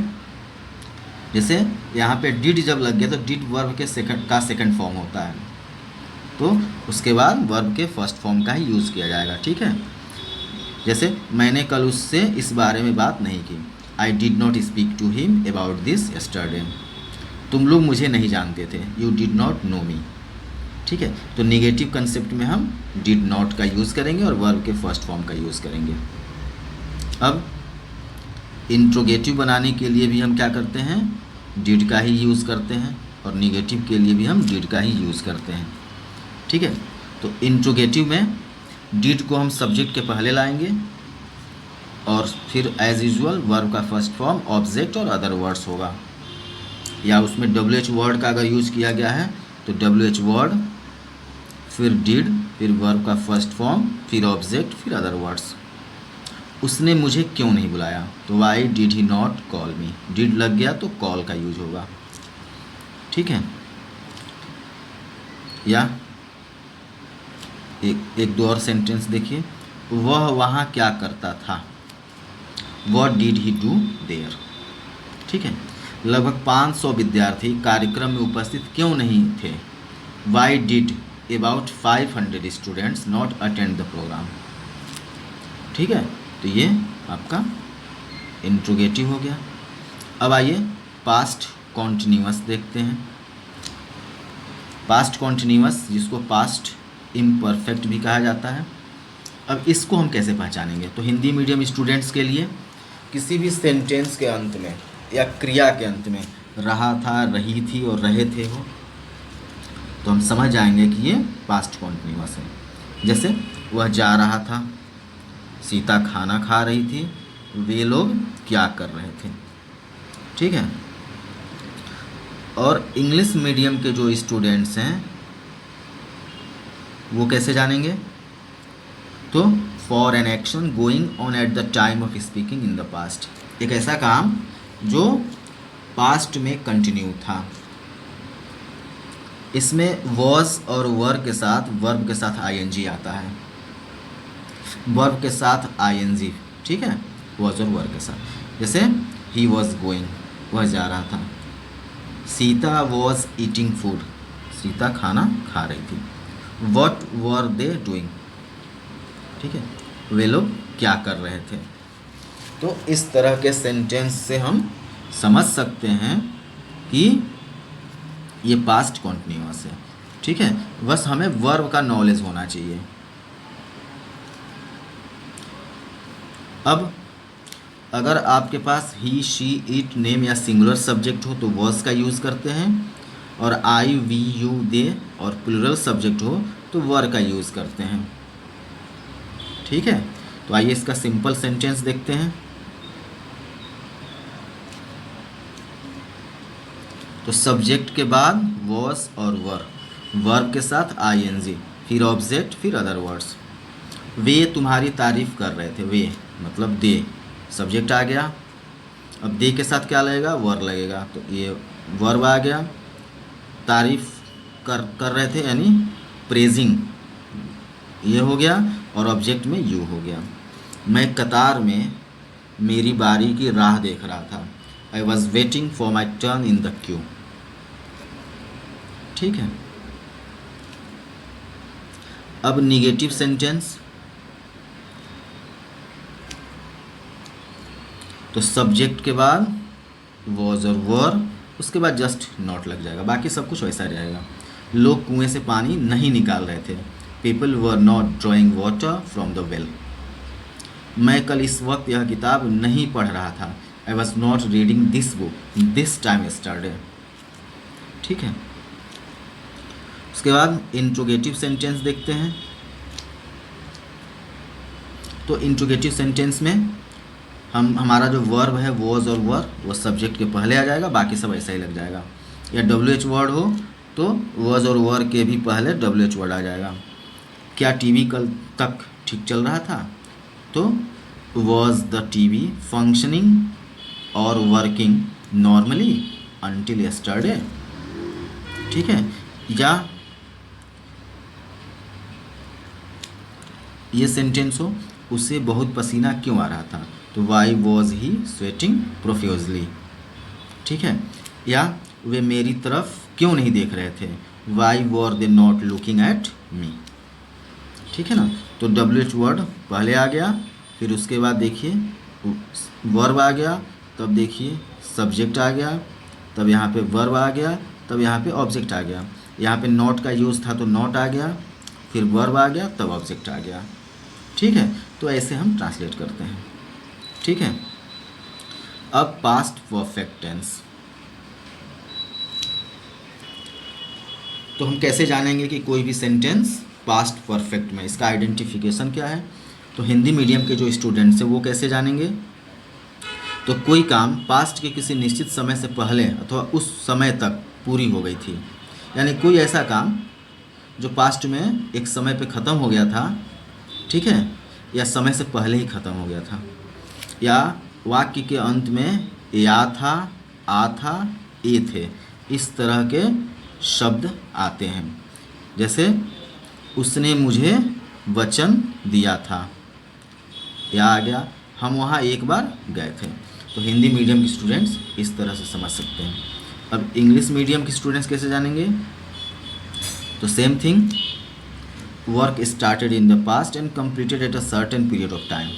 जैसे यहाँ पे डिड जब लग गया तो डिड वर्ब के सेकंड फॉर्म होता है, तो उसके बाद वर्ब के फर्स्ट फॉर्म का ही यूज़ किया जाएगा। ठीक है, जैसे मैंने कल उससे इस बारे में बात नहीं की, I did not speak to him about this yesterday, तुम लोग मुझे नहीं जानते थे, you did not know me. ठीक है, तो निगेटिव कंसेप्ट में हम डिड नॉट का यूज़ करेंगे और वर्ब के फर्स्ट फॉर्म का यूज़ करेंगे। अब इंट्रोगेटिव बनाने के लिए भी हम क्या करते हैं, डिड का ही यूज़ करते हैं, और निगेटिव के लिए भी हम डिड का ही यूज़ करते हैं। ठीक है, तो इंट्रोगेटिव में डिड को हम सब्जेक्ट के पहले लाएंगे और फिर एज यूजुअल वर्ब का फर्स्ट फॉर्म ऑब्जेक्ट और अदर वर्ड्स होगा, या उसमें WH वर्ड का अगर यूज़ किया गया है तो WH वर्ड, फिर डिड, फिर वर्ब का फर्स्ट फॉर्म, फिर ऑब्जेक्ट, फिर अदर वर्ड्स। उसने मुझे क्यों नहीं बुलाया, तो why did he not call me, did लग गया तो कॉल का यूज होगा। ठीक है, या एक दो और सेंटेंस देखिए, वह वहाँ क्या करता था, what did he do their. ठीक है, लगभग 500 विद्यार्थी कार्यक्रम में उपस्थित क्यों नहीं थे, why did about 500 students not attend the programme. ठीक है, तो ये आपका इंट्रोगेटिव हो गया। अब आइए पास्ट कॉन्टिन्यूअस देखते हैं। पास्ट कॉन्टिन्यूअस, जिसको पास्ट इम्परफेक्ट भी कहा जाता है। अब इसको हम कैसे पहचानेंगे, तो हिंदी मीडियम स्टूडेंट्स के लिए किसी भी सेंटेंस के अंत में या क्रिया के अंत में रहा था, रही थी और रहे थे हो, तो हम समझ जाएंगे कि ये पास्ट कॉन्टिन्यूअस है। जैसे वह जा रहा था, सीता खाना खा रही थी, वे लोग क्या कर रहे थे। ठीक है, और इंग्लिश मीडियम के जो स्टूडेंट्स हैं वो कैसे जानेंगे, तो for an action going on at the time of speaking in the past, एक ऐसा काम जो पास्ट में कंटिन्यू था। इसमें वॉज और वर के साथ, वर्ब के साथ आईएनजी आता है, वर्ब के साथ आईएनजी। ठीक है, वॉज और वर्ब के साथ। जैसे ही वॉज गोइंग, वह जा रहा था, Sita was eating food, Sita खाना खा रही थी, व्हाट वर दे डूइंग। ठीक है, वे लोग क्या कर रहे थे। तो इस तरह के सेंटेंस से हम समझ सकते हैं कि ये पास्ट कॉन्टिन्यूअस है। ठीक है, बस हमें वर्ब का नॉलेज होना चाहिए। अब अगर आपके पास ही, शी, इट, नेम या सिंगुलर सब्जेक्ट हो तो वॉज का यूज़ करते हैं, और आई, वी, यू, दे और प्लूरल सब्जेक्ट हो तो वर का यूज़ करते हैं। ठीक है, तो आइए इसका सिंपल सेंटेंस देखते हैं। तो सब्जेक्ट के बाद वॉज और वर, वर्ब के साथ आईएनजी, फिर ऑब्जेक्ट, फिर अदर वर्ड्स। वे तुम्हारी तारीफ कर रहे थे, वे मतलब दे, सब्जेक्ट आ गया। अब दे के साथ क्या लगेगा, वर लगेगा, तो ये वर्ब आ गया। तारीफ कर रहे थे यानी प्रेजिंग, ये हो गया, और ऑब्जेक्ट में यू हो गया। मैं कतार में मेरी बारी की राह देख रहा था, I was waiting for my turn in the Q. ठीक है। अब निगेटिव सेंटेंस, तो सब्जेक्ट के बाद वॉज और वर, उसके बाद जस्ट नॉट लग जाएगा, बाकी सब कुछ वैसा रहेगा। लोग कुएं से पानी नहीं निकाल रहे थे, people were not drawing water from the well. मैं कल इस वक्त यह किताब नहीं पढ़ रहा था, I was not reading this book this time yesterday. ठीक है। उसके बाद इंट्रोगेटिव सेंटेंस देखते हैं। तो इंट्रोगेटिव सेंटेंस में हमारा जो वर्ब है वॉज और वर, वो सब्जेक्ट के पहले आ जाएगा, बाकी सब ऐसा ही लग जाएगा। या WH वर्ड हो तो वॉज और वर के भी पहले WH वर्ड आ जाएगा। क्या टीवी कल तक ठीक चल रहा था, तो वॉज द टीवी फंक्शनिंग और वर्किंग नॉर्मली अंटिल यस्टरडे। ठीक है। या ये सेंटेंस हो, उसे बहुत पसीना क्यों आ रहा था, तो why was he sweating profusely. ठीक है। या वे मेरी तरफ क्यों नहीं देख रहे थे, why were they not looking at me. ठीक है ना। तो WH वर्ड पहले आ गया, फिर उसके बाद देखिए वर्ब आ गया, तब देखिए सब्जेक्ट आ गया, तब यहाँ पे वर्ब आ गया, तब यहाँ पे ऑब्जेक्ट आ गया। यहाँ पे नॉट का यूज़ था तो नॉट आ गया, फिर वर्ब आ गया, तब ऑब्जेक्ट आ गया। ठीक है। तो ऐसे हम ट्रांसलेट करते हैं। ठीक है। अब पास्ट परफेक्ट टेंस, तो हम कैसे जानेंगे कि कोई भी सेंटेंस पास्ट परफेक्ट में, इसका आइडेंटिफिकेशन क्या है। तो हिंदी मीडियम के जो स्टूडेंट्स हैं वो कैसे जानेंगे, तो कोई काम पास्ट के किसी निश्चित समय से पहले अथवा उस समय तक पूरी हो गई थी, यानी कोई ऐसा काम जो पास्ट में एक समय पे ख़त्म हो गया था, ठीक है, या समय से पहले ही ख़त्म हो गया था, या वाक्य के अंत में या था, आ था, ए थे, इस तरह के शब्द आते हैं। जैसे उसने मुझे वचन दिया था, या आ गया, हम वहाँ एक बार गए थे। तो हिंदी मीडियम के स्टूडेंट्स इस तरह से समझ सकते हैं। अब इंग्लिश मीडियम के स्टूडेंट्स कैसे जानेंगे, तो same thing, work started in the past and completed at a certain period of time.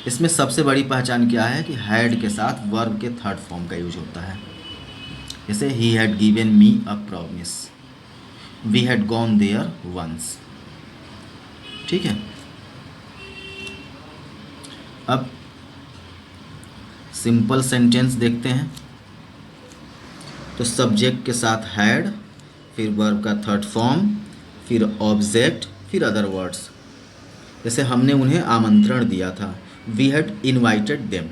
इसमें सबसे बड़ी पहचान क्या है कि हैड के साथ वर्ब के थर्ड फॉर्म का यूज होता है। जैसे he had given me a promise, we had gone there once. ठीक है। अब सिंपल सेंटेंस देखते हैं। तो सब्जेक्ट के साथ हैड, फिर वर्ब का थर्ड फॉर्म, फिर ऑब्जेक्ट, फिर अदर वर्ड्स। जैसे हमने उन्हें आमंत्रण दिया था, वी हैड इन्वाइटेड देम।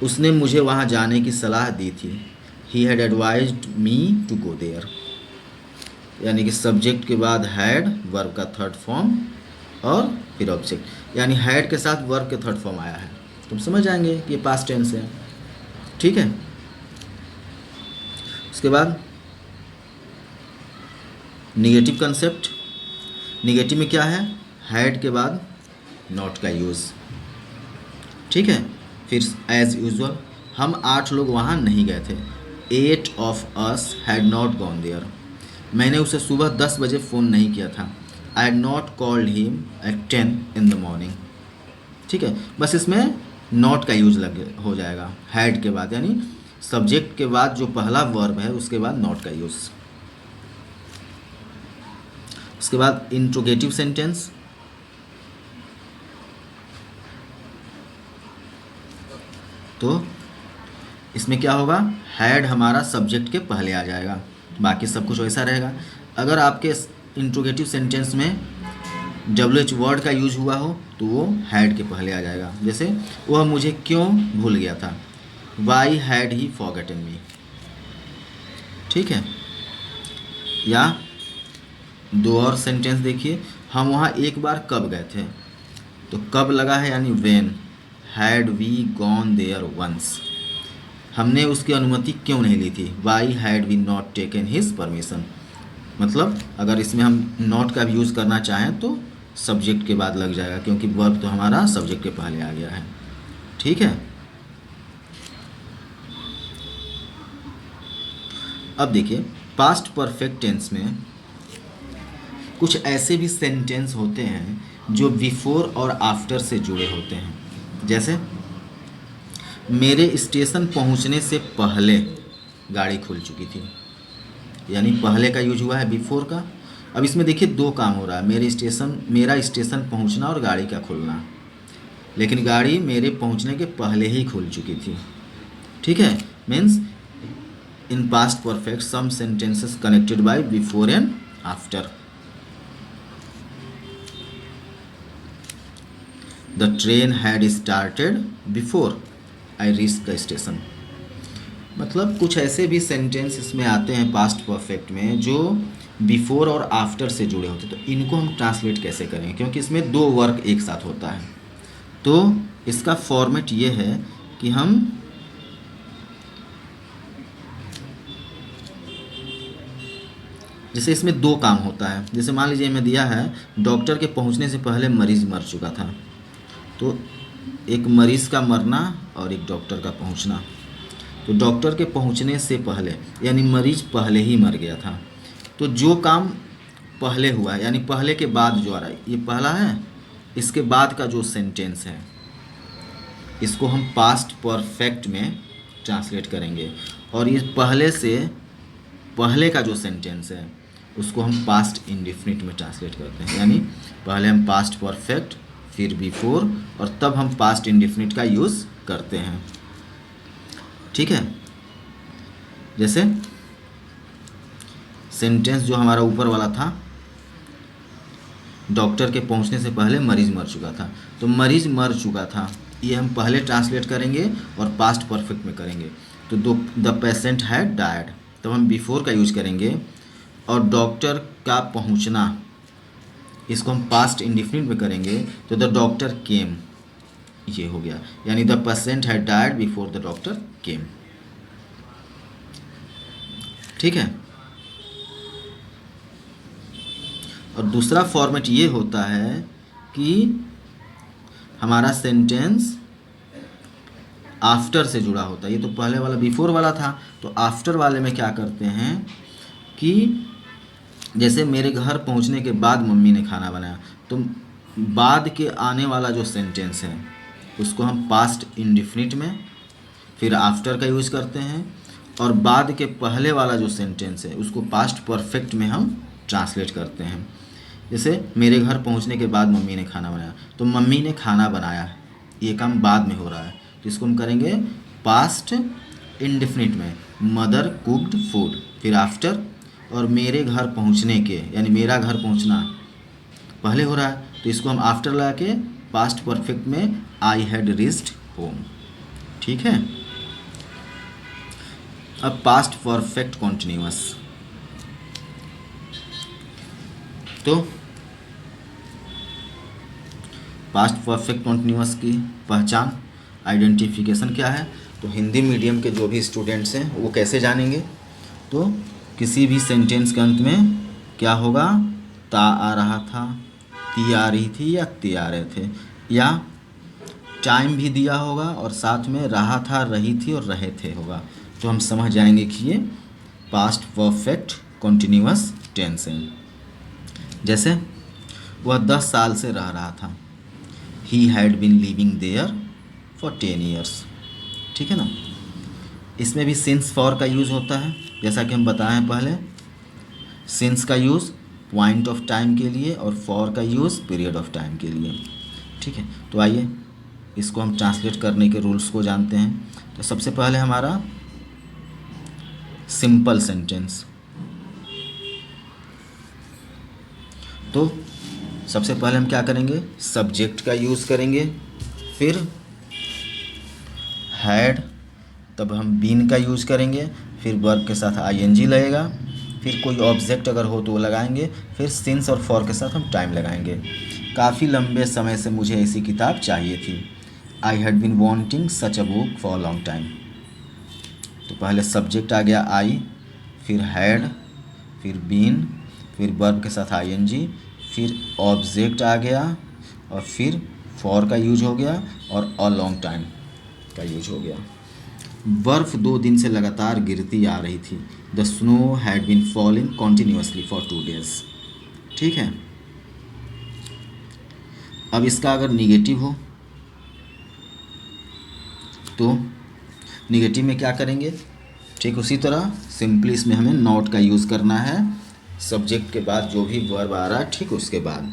उसने मुझे वहाँ जाने की सलाह दी थी, he had advised me to go there. यानी कि सब्जेक्ट के बाद हैड, वर्ब का थर्ड फॉर्म और फिर ऑब्जेक्ट, यानी हैड के साथ वर्ब के थर्ड फॉर्म आया है, तुम समझ जाएंगे कि ये पास्ट टेंस है। ठीक है। उसके बाद निगेटिव कंसेप्ट, निगेटिव में क्या है, हैड के बाद नॉट का यूज़। ठीक है। फिर एज यूजुअल, हम 8 लोग वहाँ नहीं गए थे, 8 of us had not gone there. मैंने उसे सुबह 10 बजे फ़ोन नहीं किया था, I had not called him at 10 in the morning. ठीक है। बस इसमें नॉट का यूज़ हो जाएगा हैड के बाद, यानी सब्जेक्ट के बाद जो पहला वर्ब है उसके बाद नॉट का यूज़। उसके बाद इंट्रोगेटिव सेंटेंस, तो इसमें क्या होगा, हैड हमारा सब्जेक्ट के पहले आ जाएगा, बाकी सब कुछ वैसा रहेगा। अगर आपके इंट्रोगेटिव सेंटेंस में WH वर्ड का यूज हुआ हो तो वो हैड के पहले आ जाएगा। जैसे वह मुझे क्यों भूल गया था, वाई हैड ही फॉरगेटन मी। ठीक है। या दो और सेंटेंस देखिए, हम वहाँ एक बार कब गए थे, तो कब लगा है यानी when had we gone there once, हमने उसकी अनुमति क्यों नहीं ली थी, why had we not taken his permission. मतलब अगर इसमें हम नॉट का भी यूज़ करना चाहें तो सब्जेक्ट के बाद लग जाएगा, क्योंकि वर्ब तो हमारा सब्जेक्ट के पहले आ गया है। ठीक है। अब देखिए पास्ट परफेक्ट टेंस में कुछ ऐसे भी सेंटेंस होते हैं जो बिफोर और आफ्टर से जुड़े होते हैं। जैसे मेरे स्टेशन पहुंचने से पहले गाड़ी खुल चुकी थी, यानी पहले का यूज हुआ है बिफोर का। अब इसमें देखिए दो काम हो रहा है, मेरा स्टेशन पहुंचना और गाड़ी का खुलना, लेकिन गाड़ी मेरे पहुंचने के पहले ही खुल चुकी थी। ठीक है। Means in past perfect some sentences connected by before and after. The train had started before I reached the station. मतलब कुछ ऐसे भी सेंटेंस इसमें आते हैं पास्ट परफेक्ट में जो बिफोर और आफ्टर से जुड़े होते हैं, तो इनको हम ट्रांसलेट कैसे करें, क्योंकि इसमें दो वर्क एक साथ होता है। तो इसका फॉर्मेट ये है कि हम जैसे इसमें दो काम होता है, जैसे मान लीजिए मैं दिया है डॉक्टर के पहुंचने से पहले मरीज़ मर चुका था, तो एक मरीज़ का मरना और एक डॉक्टर का पहुंचना। तो डॉक्टर के पहुंचने से पहले यानी मरीज पहले ही मर गया था, तो जो काम पहले हुआ है यानी पहले के बाद जो आ रहा है, ये पहला है, इसके बाद का जो सेंटेंस है इसको हम पास्ट परफेक्ट में ट्रांसलेट करेंगे, और ये पहले से पहले का जो सेंटेंस है उसको हम पास्ट इंडेफिनिट में ट्रांसलेट करते हैं। यानी पहले हम पास्ट परफेक्ट, फिर बिफोर, और तब हम पास्ट इंडेफिनिट का यूज़ करते हैं। ठीक है। जैसे सेंटेंस जो हमारा ऊपर वाला था, डॉक्टर के पहुंचने से पहले मरीज मर चुका था, तो मरीज मर चुका था ये हम पहले ट्रांसलेट करेंगे और पास्ट परफेक्ट में करेंगे। तो द पेशेंट हैड डायड, तो हम बिफोर का यूज करेंगे, और डॉक्टर का पहुंचना इसको हम पास्ट इंडेफिनिट में करेंगे, तो द डॉक्टर केम, ये हो गया, यानी the patient had died before the doctor came. ठीक है। और दूसरा फॉर्मेट ये होता है कि हमारा सेंटेंस आफ्टर से जुड़ा होता है। ये तो पहले वाला बिफोर वाला था, तो आफ्टर वाले में क्या करते हैं कि जैसे मेरे घर पहुंचने के बाद मम्मी ने खाना बनाया, तो बाद के आने वाला जो सेंटेंस है उसको हम पास्ट इंडेफिनिट में फिर आफ्टर का यूज़ करते हैं, और बाद के पहले वाला जो सेंटेंस है उसको पास्ट परफेक्ट में हम ट्रांसलेट करते हैं। जैसे मेरे घर पहुंचने के बाद मम्मी ने खाना बनाया, तो मम्मी ने खाना बनाया, ये काम बाद में हो रहा है, तो इसको हम करेंगे पास्ट इंडेफिनिट में, मदर कुक्ड फूड, फिर आफ्टर, और मेरे घर पहुंचने के यानी मेरा घर पहुंचना पहले हो रहा है, तो इसको हम आफ्टर लगा के पास्ट परफेक्ट में आई हैड रीच्ड होम। ठीक है। अब पास्ट परफेक्ट कॉन्टिन्यूअस, तो पास्ट परफेक्ट कॉन्टिन्यूअस की पहचान आइडेंटिफिकेशन क्या है, तो हिंदी मीडियम के जो भी स्टूडेंट्स हैं वो कैसे जानेंगे, तो किसी भी सेंटेंस के अंत में क्या होगा, ता आ रहा था, ती आ रही थी, या ते आ रहे थे, या टाइम भी दिया होगा और साथ में रहा था, रही थी और रहे थे होगा, तो हम समझ जाएंगे कि ये पास्ट परफेक्ट कॉन्टिन्यूअस टेंस है। जैसे वह 10 साल से रह रहा था, he had been living there for 10 years। ठीक है ना। इसमें भी सिंस फॉर का यूज़ होता है, जैसा कि हम बताए हैं पहले, सिंस का यूज़ पॉइंट ऑफ टाइम के लिए और फॉर का यूज़ पीरियड ऑफ टाइम के लिए। ठीक है। तो आइए इसको हम ट्रांसलेट करने के रूल्स को जानते हैं। तो सबसे पहले हमारा सिंपल सेंटेंस, तो सबसे पहले हम क्या करेंगे, सब्जेक्ट का यूज़ करेंगे, फिर हैड, तब हम बीन का यूज़ करेंगे, फिर वर्ब के साथ आईएनजी लगेगा, फिर कोई ऑब्जेक्ट अगर हो तो वो लगाएंगे, फिर सिंस और फॉर के साथ हम टाइम लगाएंगे। काफ़ी लंबे समय से मुझे ऐसी किताब चाहिए थी। I had been wanting such a book for long time. तो पहले सब्जेक्ट आ गया आई, फिर हैड, फिर बीन, फिर वर्ब के साथ आईएनजी, फिर ऑब्जेक्ट आ गया, और फिर फॉर का यूज हो गया, और अ लॉन्ग टाइम का यूज हो गया। बर्फ़ 2 दिन से लगातार गिरती आ रही थी। The snow had been falling continuously for 2 days। ठीक है। अब इसका अगर निगेटिव हो तो निगेटिव में क्या करेंगे? ठीक उसी तरह सिंपली इसमें हमें नॉट का यूज़ करना है, सब्जेक्ट के बाद जो भी वर्ब आ रहा है ठीक उसके बाद।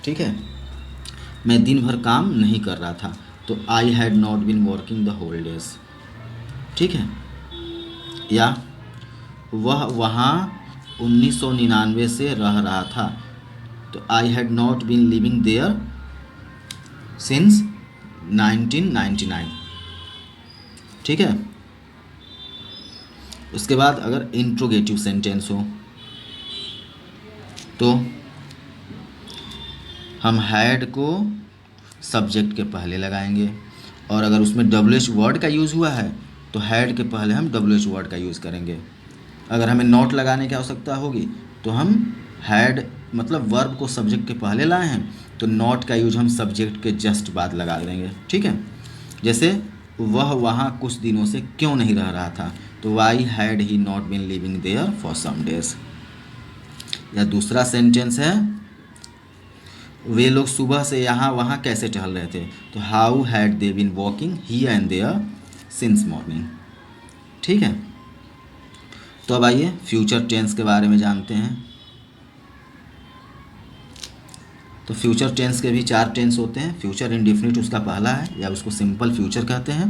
ठीक है। मैं दिन भर काम नहीं कर रहा था, तो I had not been working the whole days. ठीक है। या वह वहाँ 1999 से रह रहा था, तो I had not been living there since 1999। ठीक है। उसके बाद अगर इंट्रोगेटिव सेंटेंस हो तो हम हैड को सब्जेक्ट के पहले लगाएंगे, और अगर उसमें डब्ल्यूएच वर्ड का यूज़ हुआ है तो हैड के पहले हम डब्ल्यूएच वर्ड का यूज़ करेंगे। अगर हमें नॉट लगाने की आवश्यकता होगी तो हम हैड मतलब वर्ब को सब्जेक्ट के पहले लाए हैं तो नॉट का यूज हम सब्जेक्ट के जस्ट बाद लगा देंगे। ठीक है। जैसे वह वहाँ कुछ दिनों से क्यों नहीं रह रहा था, तो why had he not been living there for some days. या दूसरा सेंटेंस है, वे लोग सुबह से यहाँ वहाँ कैसे टहल रहे थे, तो how had they been walking here and there since morning. ठीक है। तो अब आइए फ्यूचर टेंस के बारे में जानते हैं। तो फ्यूचर टेंस के भी 4 टेंस होते हैं। फ्यूचर इंडेफिनिट उसका पहला है, या उसको सिंपल फ्यूचर कहते हैं।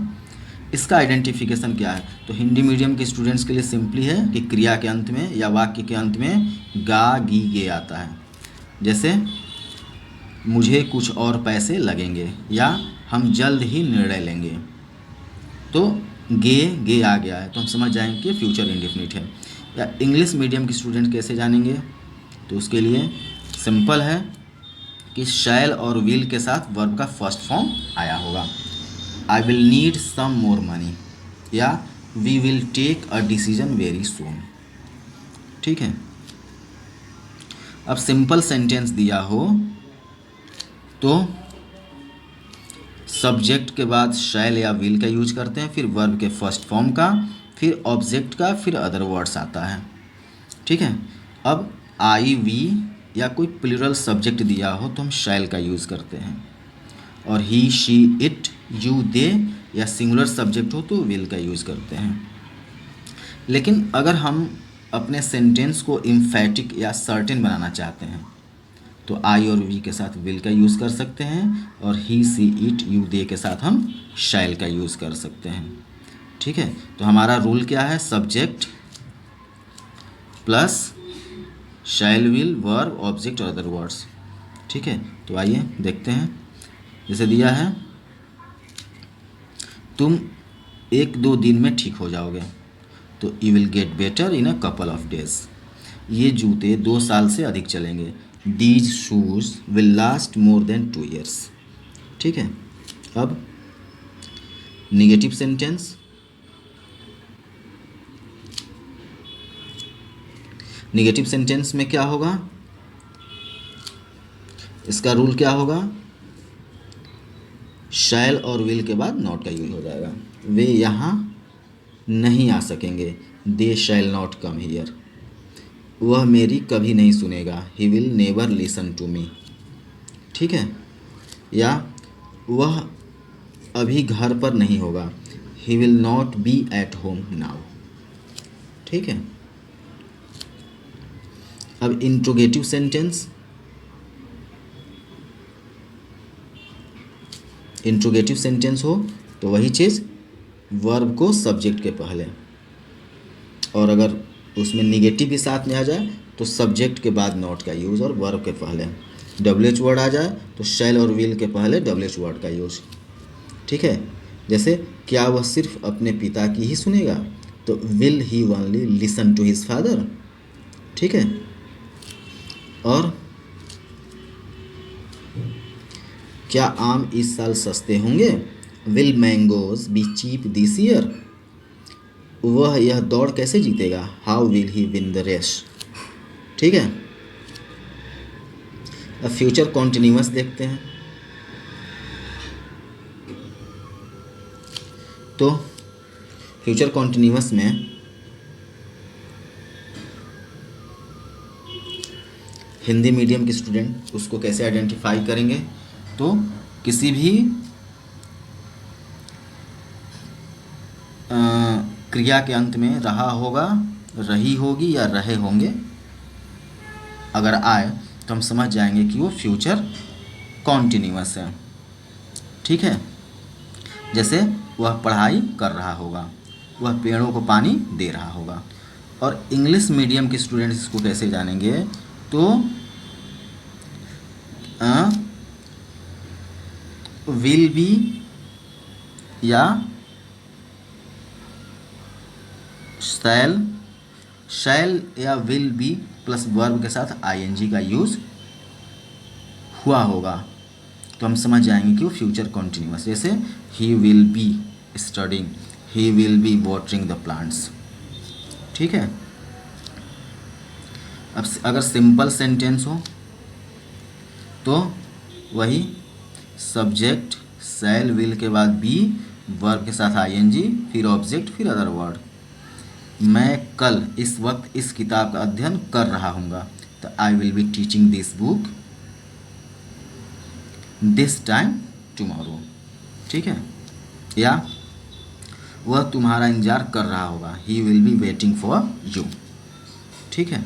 इसका आइडेंटिफिकेशन क्या है, तो हिंदी मीडियम के स्टूडेंट्स के लिए सिंपली है कि क्रिया के अंत में या वाक्य के अंत में गा गी गे आता है। जैसे मुझे कुछ और पैसे लगेंगे, या हम जल्द ही निर्णय लेंगे, तो गे आ गया है तो हम समझ जाएंगे कि फ्यूचर इंडेफिनिट है। या इंग्लिश मीडियम के स्टूडेंट कैसे जानेंगे, तो उसके लिए सिंपल है कि शैल और विल के साथ वर्ब का फर्स्ट फॉर्म आया होगा। I will need some more money, या we will take a decision very soon. ठीक है। अब सिंपल सेंटेंस दिया हो तो सब्जेक्ट के बाद शैल या विल का यूज करते हैं, फिर वर्ब के फर्स्ट फॉर्म का, फिर ऑब्जेक्ट का, फिर अदर वर्ड्स आता है। ठीक है। अब आई वी या कोई प्लूरल सब्जेक्ट दिया हो तो हम शैल का यूज़ करते हैं, और ही शी इट यू दे या सिंगुलर सब्जेक्ट हो तो विल का यूज़ करते हैं। लेकिन अगर हम अपने सेंटेंस को इम्फैटिक या सर्टेन बनाना चाहते हैं तो आई और वी के साथ विल का यूज़ कर सकते हैं, और ही सी इट यू दे के साथ हम शैल का यूज़ कर सकते हैं। ठीक है। तो हमारा रूल क्या है, subject plus shell will verb object और अदर वर्ड्स। ठीक है। तो आइए देखते हैं। जैसे दिया है, तुम 1-2 दिन में ठीक हो जाओगे, तो you will get better in a couple of days. ये जूते 2 साल से अधिक चलेंगे, these shoes will last more than 2 years। ठीक है। अब निगेटिव सेंटेंस, निगेटिव सेंटेंस में क्या होगा, इसका रूल क्या होगा, शैल और विल के बाद नॉट का यूज हो जाएगा। वे यहाँ नहीं आ सकेंगे, दे शैल नॉट कम हियर। वह मेरी कभी नहीं सुनेगा, he will never listen to me. ठीक है। या वह अभी घर पर नहीं होगा, he will not be at home now. ठीक है। अब इंट्रोगेटिव सेंटेंस, इंट्रोगेटिव सेंटेंस हो तो वही चीज़ वर्ब को सब्जेक्ट के पहले, और अगर उसमें निगेटिव भी साथ में आ जाए तो सब्जेक्ट के बाद नॉट का यूज़ और वर्ब के पहले डब्ल्यूएच वर्ड आ जाए तो शैल और विल के पहले डब्ल्यूएच वर्ड का यूज़। ठीक है। जैसे क्या वह सिर्फ अपने पिता की ही सुनेगा, तो will he only listen to his father, ठीक है। और क्या आम इस साल सस्ते होंगे, will mangoes be cheap this year. वह यह दौड़ कैसे जीतेगा, how will he win the race, ठीक है। अब फ्यूचर कॉन्टिन्यूअस देखते हैं। तो फ्यूचर कॉन्टिन्यूअस में हिंदी मीडियम के स्टूडेंट उसको कैसे आइडेंटिफाई करेंगे, तो किसी भी क्रिया के अंत में रहा होगा, रही होगी या रहे होंगे अगर आए तो हम समझ जाएंगे कि वो फ्यूचर कॉन्टिन्यूअस है, ठीक है। जैसे वह पढ़ाई कर रहा होगा, वह पेड़ों को पानी दे रहा होगा। और इंग्लिश मीडियम के स्टूडेंट्स इसको कैसे जानेंगे, तो विल बी या शैल या विल बी प्लस वर्ब के साथ आईएनजी का यूज़ हुआ होगा तो हम समझ जाएंगे कि वो फ्यूचर कॉन्टिन्यूअस। जैसे he will be studying, he will be watering the plants, ठीक है। अब अगर सिंपल सेंटेंस हो तो वही सब्जेक्ट शैल विल के बाद बी, वर्ब के साथ आईएनजी, फिर ऑब्जेक्ट, फिर अदर वर्ड। मैं कल इस वक्त इस किताब का अध्ययन कर रहा हूँगा, तो I will be teaching this book this time tomorrow, ठीक है। या वह तुम्हारा इंतजार कर रहा होगा, he will be waiting for you, ठीक है।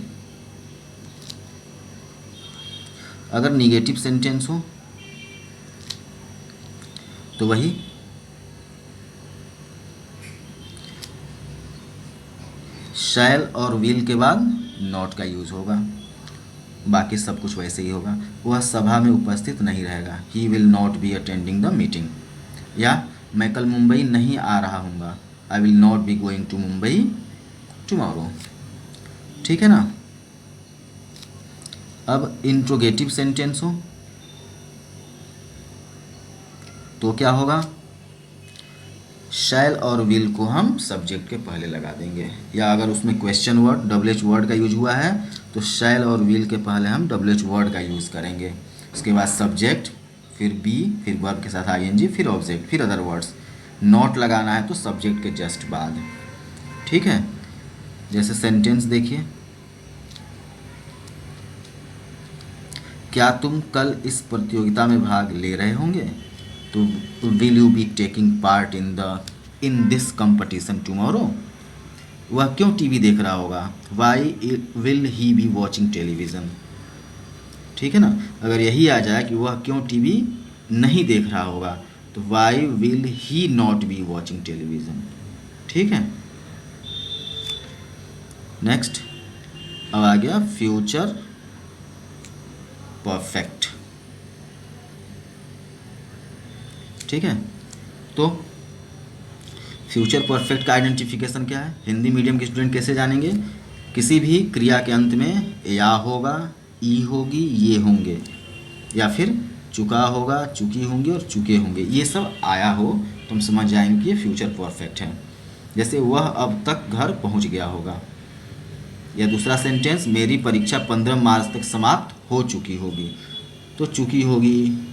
अगर निगेटिव सेंटेंस हो तो वही शैल और विल के बाद नॉट का यूज़ होगा, बाकी सब कुछ वैसे ही होगा। वह सभा में उपस्थित नहीं रहेगा, he will not be attending the meeting. या मैं कल मुंबई नहीं आ रहा हूँगा, I will not be going to Mumbai tomorrow, ठीक है ना। अब इंट्रोगेटिव सेंटेंस हो तो क्या होगा, शैल और विल को हम सब्जेक्ट के पहले लगा देंगे, या अगर उसमें क्वेश्चन वर्ड डब्ल्यूएच वर्ड का यूज हुआ है तो शैल और विल के पहले हम डब्ल्यूएच वर्ड का यूज़ करेंगे। उसके बाद सब्जेक्ट, फिर बी, फिर वर्ब के साथ आईएनजी, फिर ऑब्जेक्ट, फिर अदर वर्ड्स। नॉट लगाना है तो सब्जेक्ट के जस्ट बाद, ठीक है। जैसे सेंटेंस देखिए, क्या तुम कल इस प्रतियोगिता में भाग ले रहे होंगे, तो will you be taking part in this competition tomorrow. वह क्यों टीवी देख रहा होगा, why will he be watching television, ठीक है ना। अगर यही आ जाए कि वह क्यों टीवी नहीं देख रहा होगा तो why will he not be watching television, ठीक है। नेक्स्ट अब आ गया फ्यूचर परफेक्ट, ठीक है। तो फ्यूचर परफेक्ट का आइडेंटिफिकेशन क्या है, हिंदी मीडियम के स्टूडेंट कैसे जानेंगे, किसी भी क्रिया के अंत में या होगा, ई होगी, ये होंगे, या फिर चुका होगा, चुकी होंगी और चुके होंगे, ये सब आया हो तो हम समझ जाएंगे कि ये फ्यूचर परफेक्ट है। जैसे वह अब तक घर पहुंच गया होगा, या दूसरा सेंटेंस मेरी परीक्षा 15 मार्च तक समाप्त हो चुकी होगी, तो चुकी होगी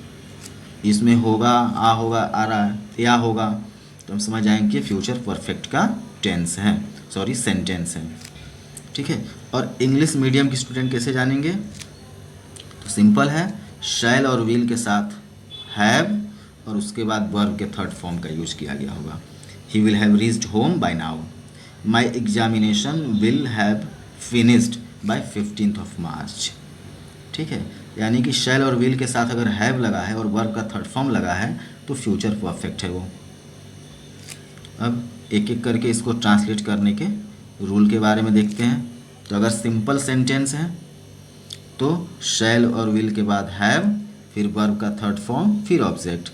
इसमें होगा, आ होगा, आ रहा है, या होगा, तो हम समझ आएंगे कि फ्यूचर परफेक्ट का टेंस है, सॉरी सेंटेंस है, ठीक है। और इंग्लिश मीडियम के स्टूडेंट कैसे जानेंगे, तो सिंपल है, शैल और विल के साथ हैव और उसके बाद वर्ब के थर्ड फॉर्म का यूज किया गया होगा। He will have reached home by now, my examination will have finished by 15th of March, ठीक है। यानी कि शैल और विल के साथ अगर हैव लगा है और वर्ब का थर्ड फॉर्म लगा है तो फ्यूचर परफेक्ट है वो। अब एक एक करके इसको ट्रांसलेट करने के रूल के बारे में देखते हैं। तो अगर सिंपल सेंटेंस है तो शैल और विल के बाद हैव, फिर वर्ब का थर्ड फॉर्म, फिर ऑब्जेक्ट।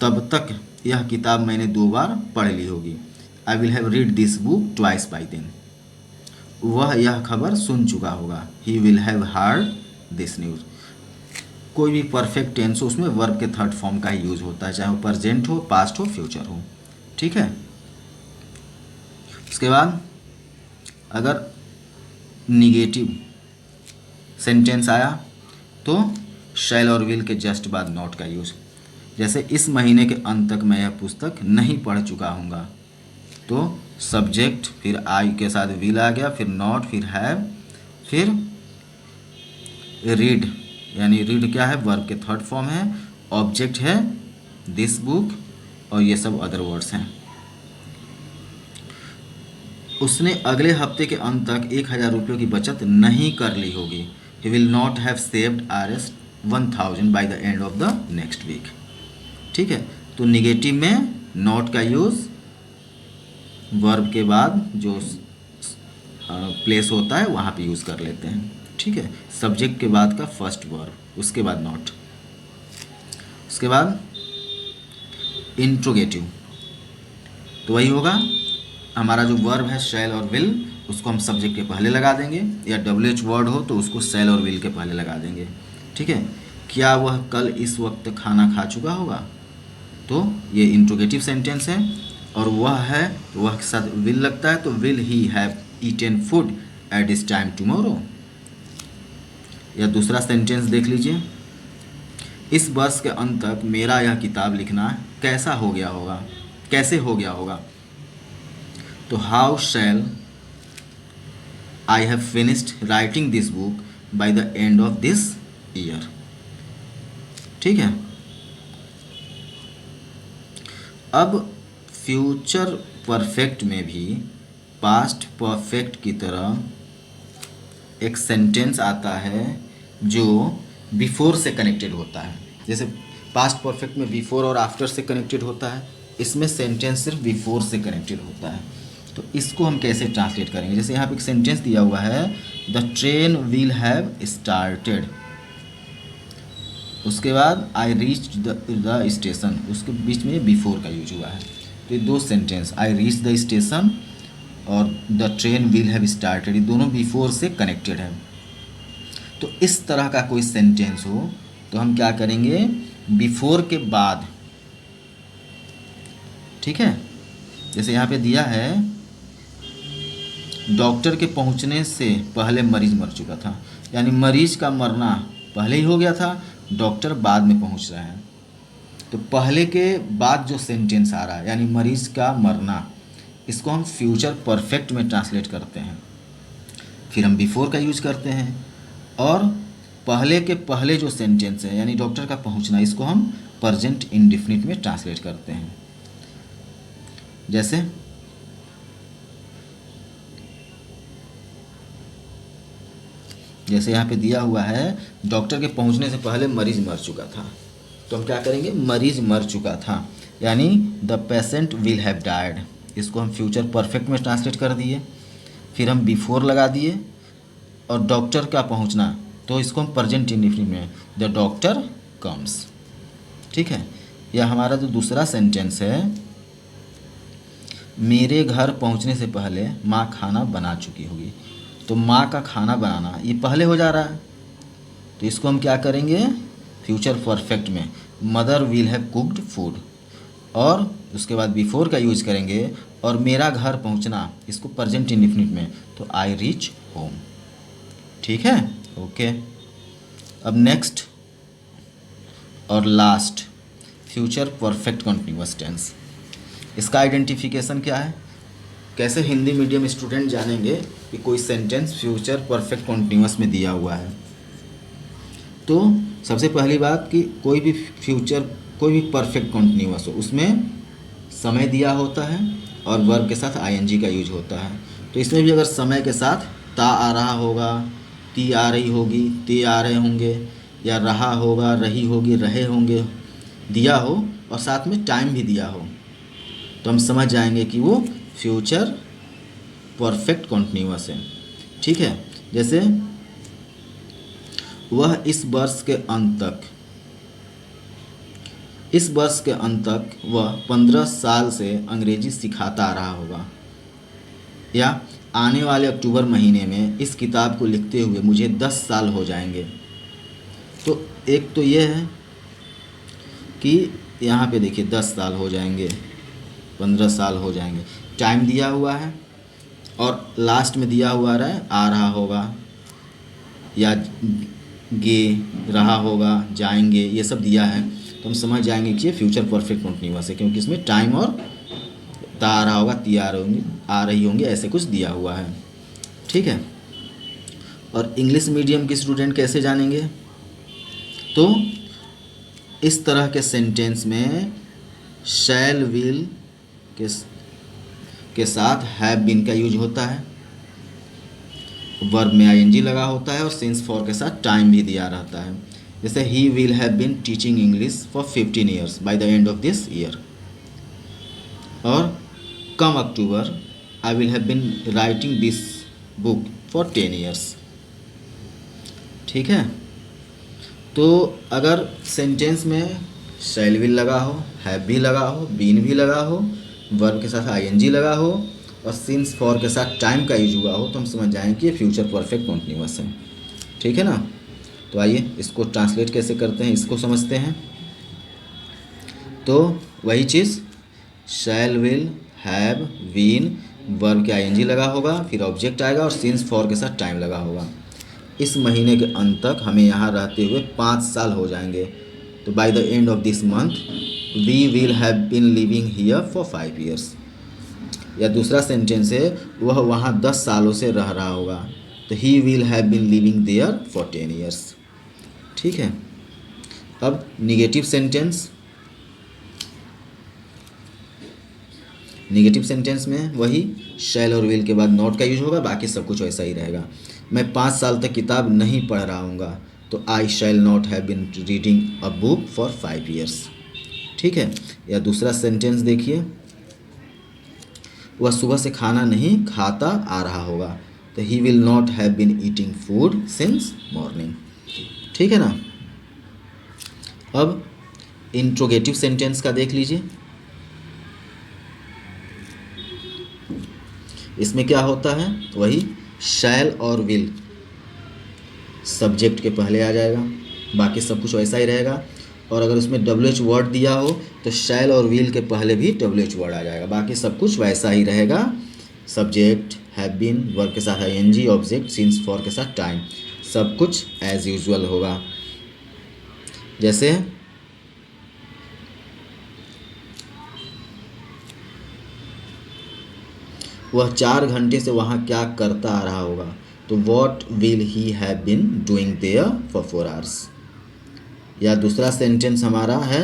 तब तक यह किताब मैंने 2 बार पढ़ ली होगी, आई will have read this book twice by दिन, वह यह खबर सुन चुका होगा। He will have heard this news. कोई भी परफेक्ट टेंस हो उसमें वर्ब के थर्ड फॉर्म का ही यूज होता है, चाहे वो प्रेजेंट हो, पास्ट हो, फ्यूचर हो। ठीक है। उसके बाद अगर निगेटिव सेंटेंस आया तो शैल और विल के जस्ट बाद नॉट का यूज। जैसे इस महीने के अंत तक मैं यह पुस्तक नहीं पढ़ चुका हूँगा, तो सब्जेक्ट फिर आई के साथ विल आ गया, फिर नॉट, फिर हैव, फिर रीड, यानी रीड क्या है, वर्ब के थर्ड फॉर्म है, ऑब्जेक्ट है दिस बुक, और ये सब अदर वर्ड्स हैं। उसने अगले हफ्ते के अंत तक 1000 रुपयों की बचत नहीं कर ली होगी। He will not have saved Rs 1000 by the end of the next week. ठीक है। तो निगेटिव में नॉट का यूज़ वर्ब के बाद जो प्लेस होता है वहाँ पे यूज़ कर लेते हैं। ठीक है। सब्जेक्ट के बाद का फर्स्ट वर्ब, उसके बाद नॉट। उसके बाद इंट्रोगेटिव, तो वही होगा, हमारा जो वर्ब है शैल और विल, उसको हम सब्जेक्ट के पहले लगा देंगे, या WH वर्ड हो तो उसको शैल और विल के पहले लगा देंगे। ठीक है। क्या वह कल इस वक्त खाना खा चुका होगा, तो ये इंट्रोगेटिव सेंटेंस है, और वह है तो वह के साथ विल लगता है, तो will he have eaten food at this time tomorrow. या दूसरा सेंटेंस देख लीजिए, इस वर्ष के अंत तक मेरा यह किताब लिखना कैसा हो गया होगा, कैसे हो गया होगा, तो how shell I have finished writing this book by the end of this year. ठीक है। अब फ्यूचर परफेक्ट में भी पास्ट परफेक्ट की तरह एक सेंटेंस आता है जो बिफोर से कनेक्टेड होता है। जैसे पास्ट परफेक्ट में बिफोर और आफ्टर से कनेक्टेड होता है, इसमें सेंटेंस सिर्फ बिफोर से कनेक्टेड होता है। तो इसको हम कैसे ट्रांसलेट करेंगे, जैसे यहाँ पे एक सेंटेंस दिया हुआ है, the train will have started, उसके बाद आई रीच्ड द स्टेशन, उसके बीच में बिफोर का यूज हुआ है। तो ये दो sentence, I reach the station और the train will have started, ये दोनों बिफोर से कनेक्टेड है। तो इस तरह का कोई सेंटेंस हो तो हम क्या करेंगे, बिफोर के बाद। ठीक है। जैसे यहाँ पे दिया है, डॉक्टर के पहुँचने से पहले मरीज मर चुका था, यानी मरीज का मरना पहले ही हो गया था, डॉक्टर बाद में पहुँच रहा है। तो पहले के बाद जो सेंटेंस आ रहा है, यानी मरीज का मरना, इसको हम फ्यूचर परफेक्ट में ट्रांसलेट करते हैं। फिर हम बिफोर का यूज करते हैं, और पहले के पहले जो सेंटेंस है, यानी डॉक्टर का पहुँचना, इसको हम प्रेजेंट इंडेफिनिट में ट्रांसलेट करते हैं। जैसे यहाँ पे दिया हुआ है, डॉक्टर के पहुँचने से पहले मरीज मर चुका था, तो हम क्या करेंगे, मरीज मर चुका था, यानी the patient will have died, इसको हम फ्यूचर परफेक्ट में ट्रांसलेट कर दिए। फिर हम बिफोर लगा दिए, और डॉक्टर का पहुँचना, तो इसको हम प्रेजेंट इंडेफिनिट में, द डॉक्टर कम्स। ठीक है। यह हमारा जो दूसरा सेंटेंस है, मेरे घर पहुंचने से पहले माँ खाना बना चुकी होगी, तो माँ का खाना बनाना ये पहले हो जा रहा है, तो इसको हम क्या करेंगे, फ्यूचर परफेक्ट में, mother will have cooked food, और उसके बाद बिफोर का यूज करेंगे, और मेरा घर पहुंचना, इसको प्रेजेंट इंडेफिनिट में, तो आई रीच होम। ठीक है। ओके। अब नेक्स्ट और लास्ट, फ्यूचर परफेक्ट कंटिन्यूअस टेंस। इसका आइडेंटिफिकेशन क्या है, कैसे हिंदी मीडियम स्टूडेंट जानेंगे कि कोई सेंटेंस फ्यूचर परफेक्ट कंटिन्यूअस में दिया हुआ है। तो सबसे पहली बात कि कोई भी परफेक्ट कंटिन्यूअस हो, उसमें समय दिया होता है और वर्ब के साथ आईएनजी का यूज होता है। तो इसमें भी अगर समय के साथ ता आ रहा होगा, ती आ रही होगी, ते आ रहे होंगे, या रहा होगा, रही होगी, रहे होंगे दिया हो, और साथ में टाइम भी दिया हो, तो हम समझ जाएंगे कि वो फ्यूचर परफेक्ट कंटिन्यूअस है। ठीक है। जैसे वह इस वर्ष के अंत तक इस वर्ष के अंत तक वह 15 साल से अंग्रेजी सिखाता आ रहा होगा, या आने वाले अक्टूबर महीने में इस किताब को लिखते हुए मुझे 10 साल हो जाएंगे। तो एक तो ये है कि यहाँ पे देखिए 10 साल हो जाएंगे, 15 साल हो जाएंगे, टाइम दिया हुआ है, और लास्ट में दिया हुआ आ रहा होगा, या गे रहा होगा, जाएंगे, ये सब दिया है। तो हम समझ जाएंगे कि ये फ्यूचर परफेक्ट कंटिन्यूअस है, क्योंकि इसमें टाइम और ता आ रहा होगा, ती आ रही होंगी, ऐसे कुछ दिया हुआ है। ठीक है। और इंग्लिश मीडियम के स्टूडेंट कैसे जानेंगे? तो इस तरह के सेंटेंस में शैल विल के साथ हैव बीन का यूज होता है, वर्ब में आईएनजी लगा होता है, और सिंस फॉर के साथ टाइम भी दिया रहता है। जैसे he will have been teaching English for 15 years by the end of this year, और come October I will have been writing this book for 10 years. ठीक है। तो अगर सेंटेंस में शैल विल लगा हो, हैव भी लगा हो, बीन भी लगा हो, वर्ब के साथ आईएनजी लगा हो, और सिंस फॉर के साथ टाइम का यूज हुआ हो, तो हम समझ जाएंगे कि ये फ्यूचर परफेक्ट कंटिन्यूअस है। ठीक है ना। तो आइए इसको ट्रांसलेट कैसे करते हैं, इसको समझते हैं। तो वही चीज़, shall will have been, verb के आईएनजी लगा होगा, फिर ऑब्जेक्ट आएगा, और सिंस फॉर के साथ टाइम लगा होगा। इस महीने के अंत तक हमें यहाँ रहते हुए 5 साल हो जाएंगे। तो by the end of this month we will have been living here for 5 years. या दूसरा सेंटेंस है, वह वहाँ 10 सालों से रह रहा होगा, तो he will have been living there for 10 years. ठीक है। अब निगेटिव सेंटेंस, निगेटिव सेंटेंस में वही शैल और विल के बाद नॉट का यूज होगा, बाकी सब कुछ वैसा ही रहेगा। मैं 5 साल तक किताब नहीं पढ़ रहा हूँगा, तो I shall not have been reading a book for 5 years. ठीक है। या दूसरा सेंटेंस देखिए, वह सुबह से खाना नहीं खाता आ रहा होगा, तो he will not have been eating food since morning. ठीक है ना। अब इंट्रोगेटिव सेंटेंस का देख लीजिए। इसमें क्या होता है, वही शैल और विल सब्जेक्ट के पहले आ जाएगा, बाकी सब कुछ वैसा ही रहेगा। और अगर उसमें WH वर्ड दिया हो तो शैल और विल के पहले भी WH वर्ड आ जाएगा, बाकी सब कुछ वैसा ही रहेगा। सब्जेक्ट, हैव बीन, वर्ब के साथ आईएनजी, ऑब्जेक्ट, सिंस फॉर के साथ टाइम, सब कुछ एज यूजुअल होगा। जैसे वह 4 घंटे से वहाँ क्या करता आ रहा होगा, तो what will he have been doing there for 4 hours. या दूसरा सेंटेंस हमारा है,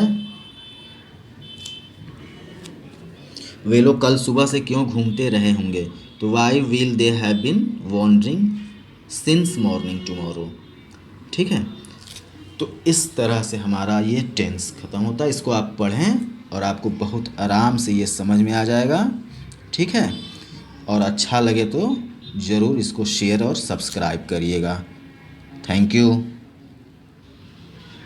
वे लोग कल सुबह से क्यों घूमते रहे होंगे, तो why will they have been wandering since morning tomorrow. ठीक है। तो इस तरह से हमारा ये टेंस ख़त्म होता है। इसको आप पढ़ें और आपको बहुत आराम से ये समझ में आ जाएगा। ठीक है। और अच्छा लगे तो ज़रूर इसको शेयर और सब्सक्राइब करिएगा। Thank you.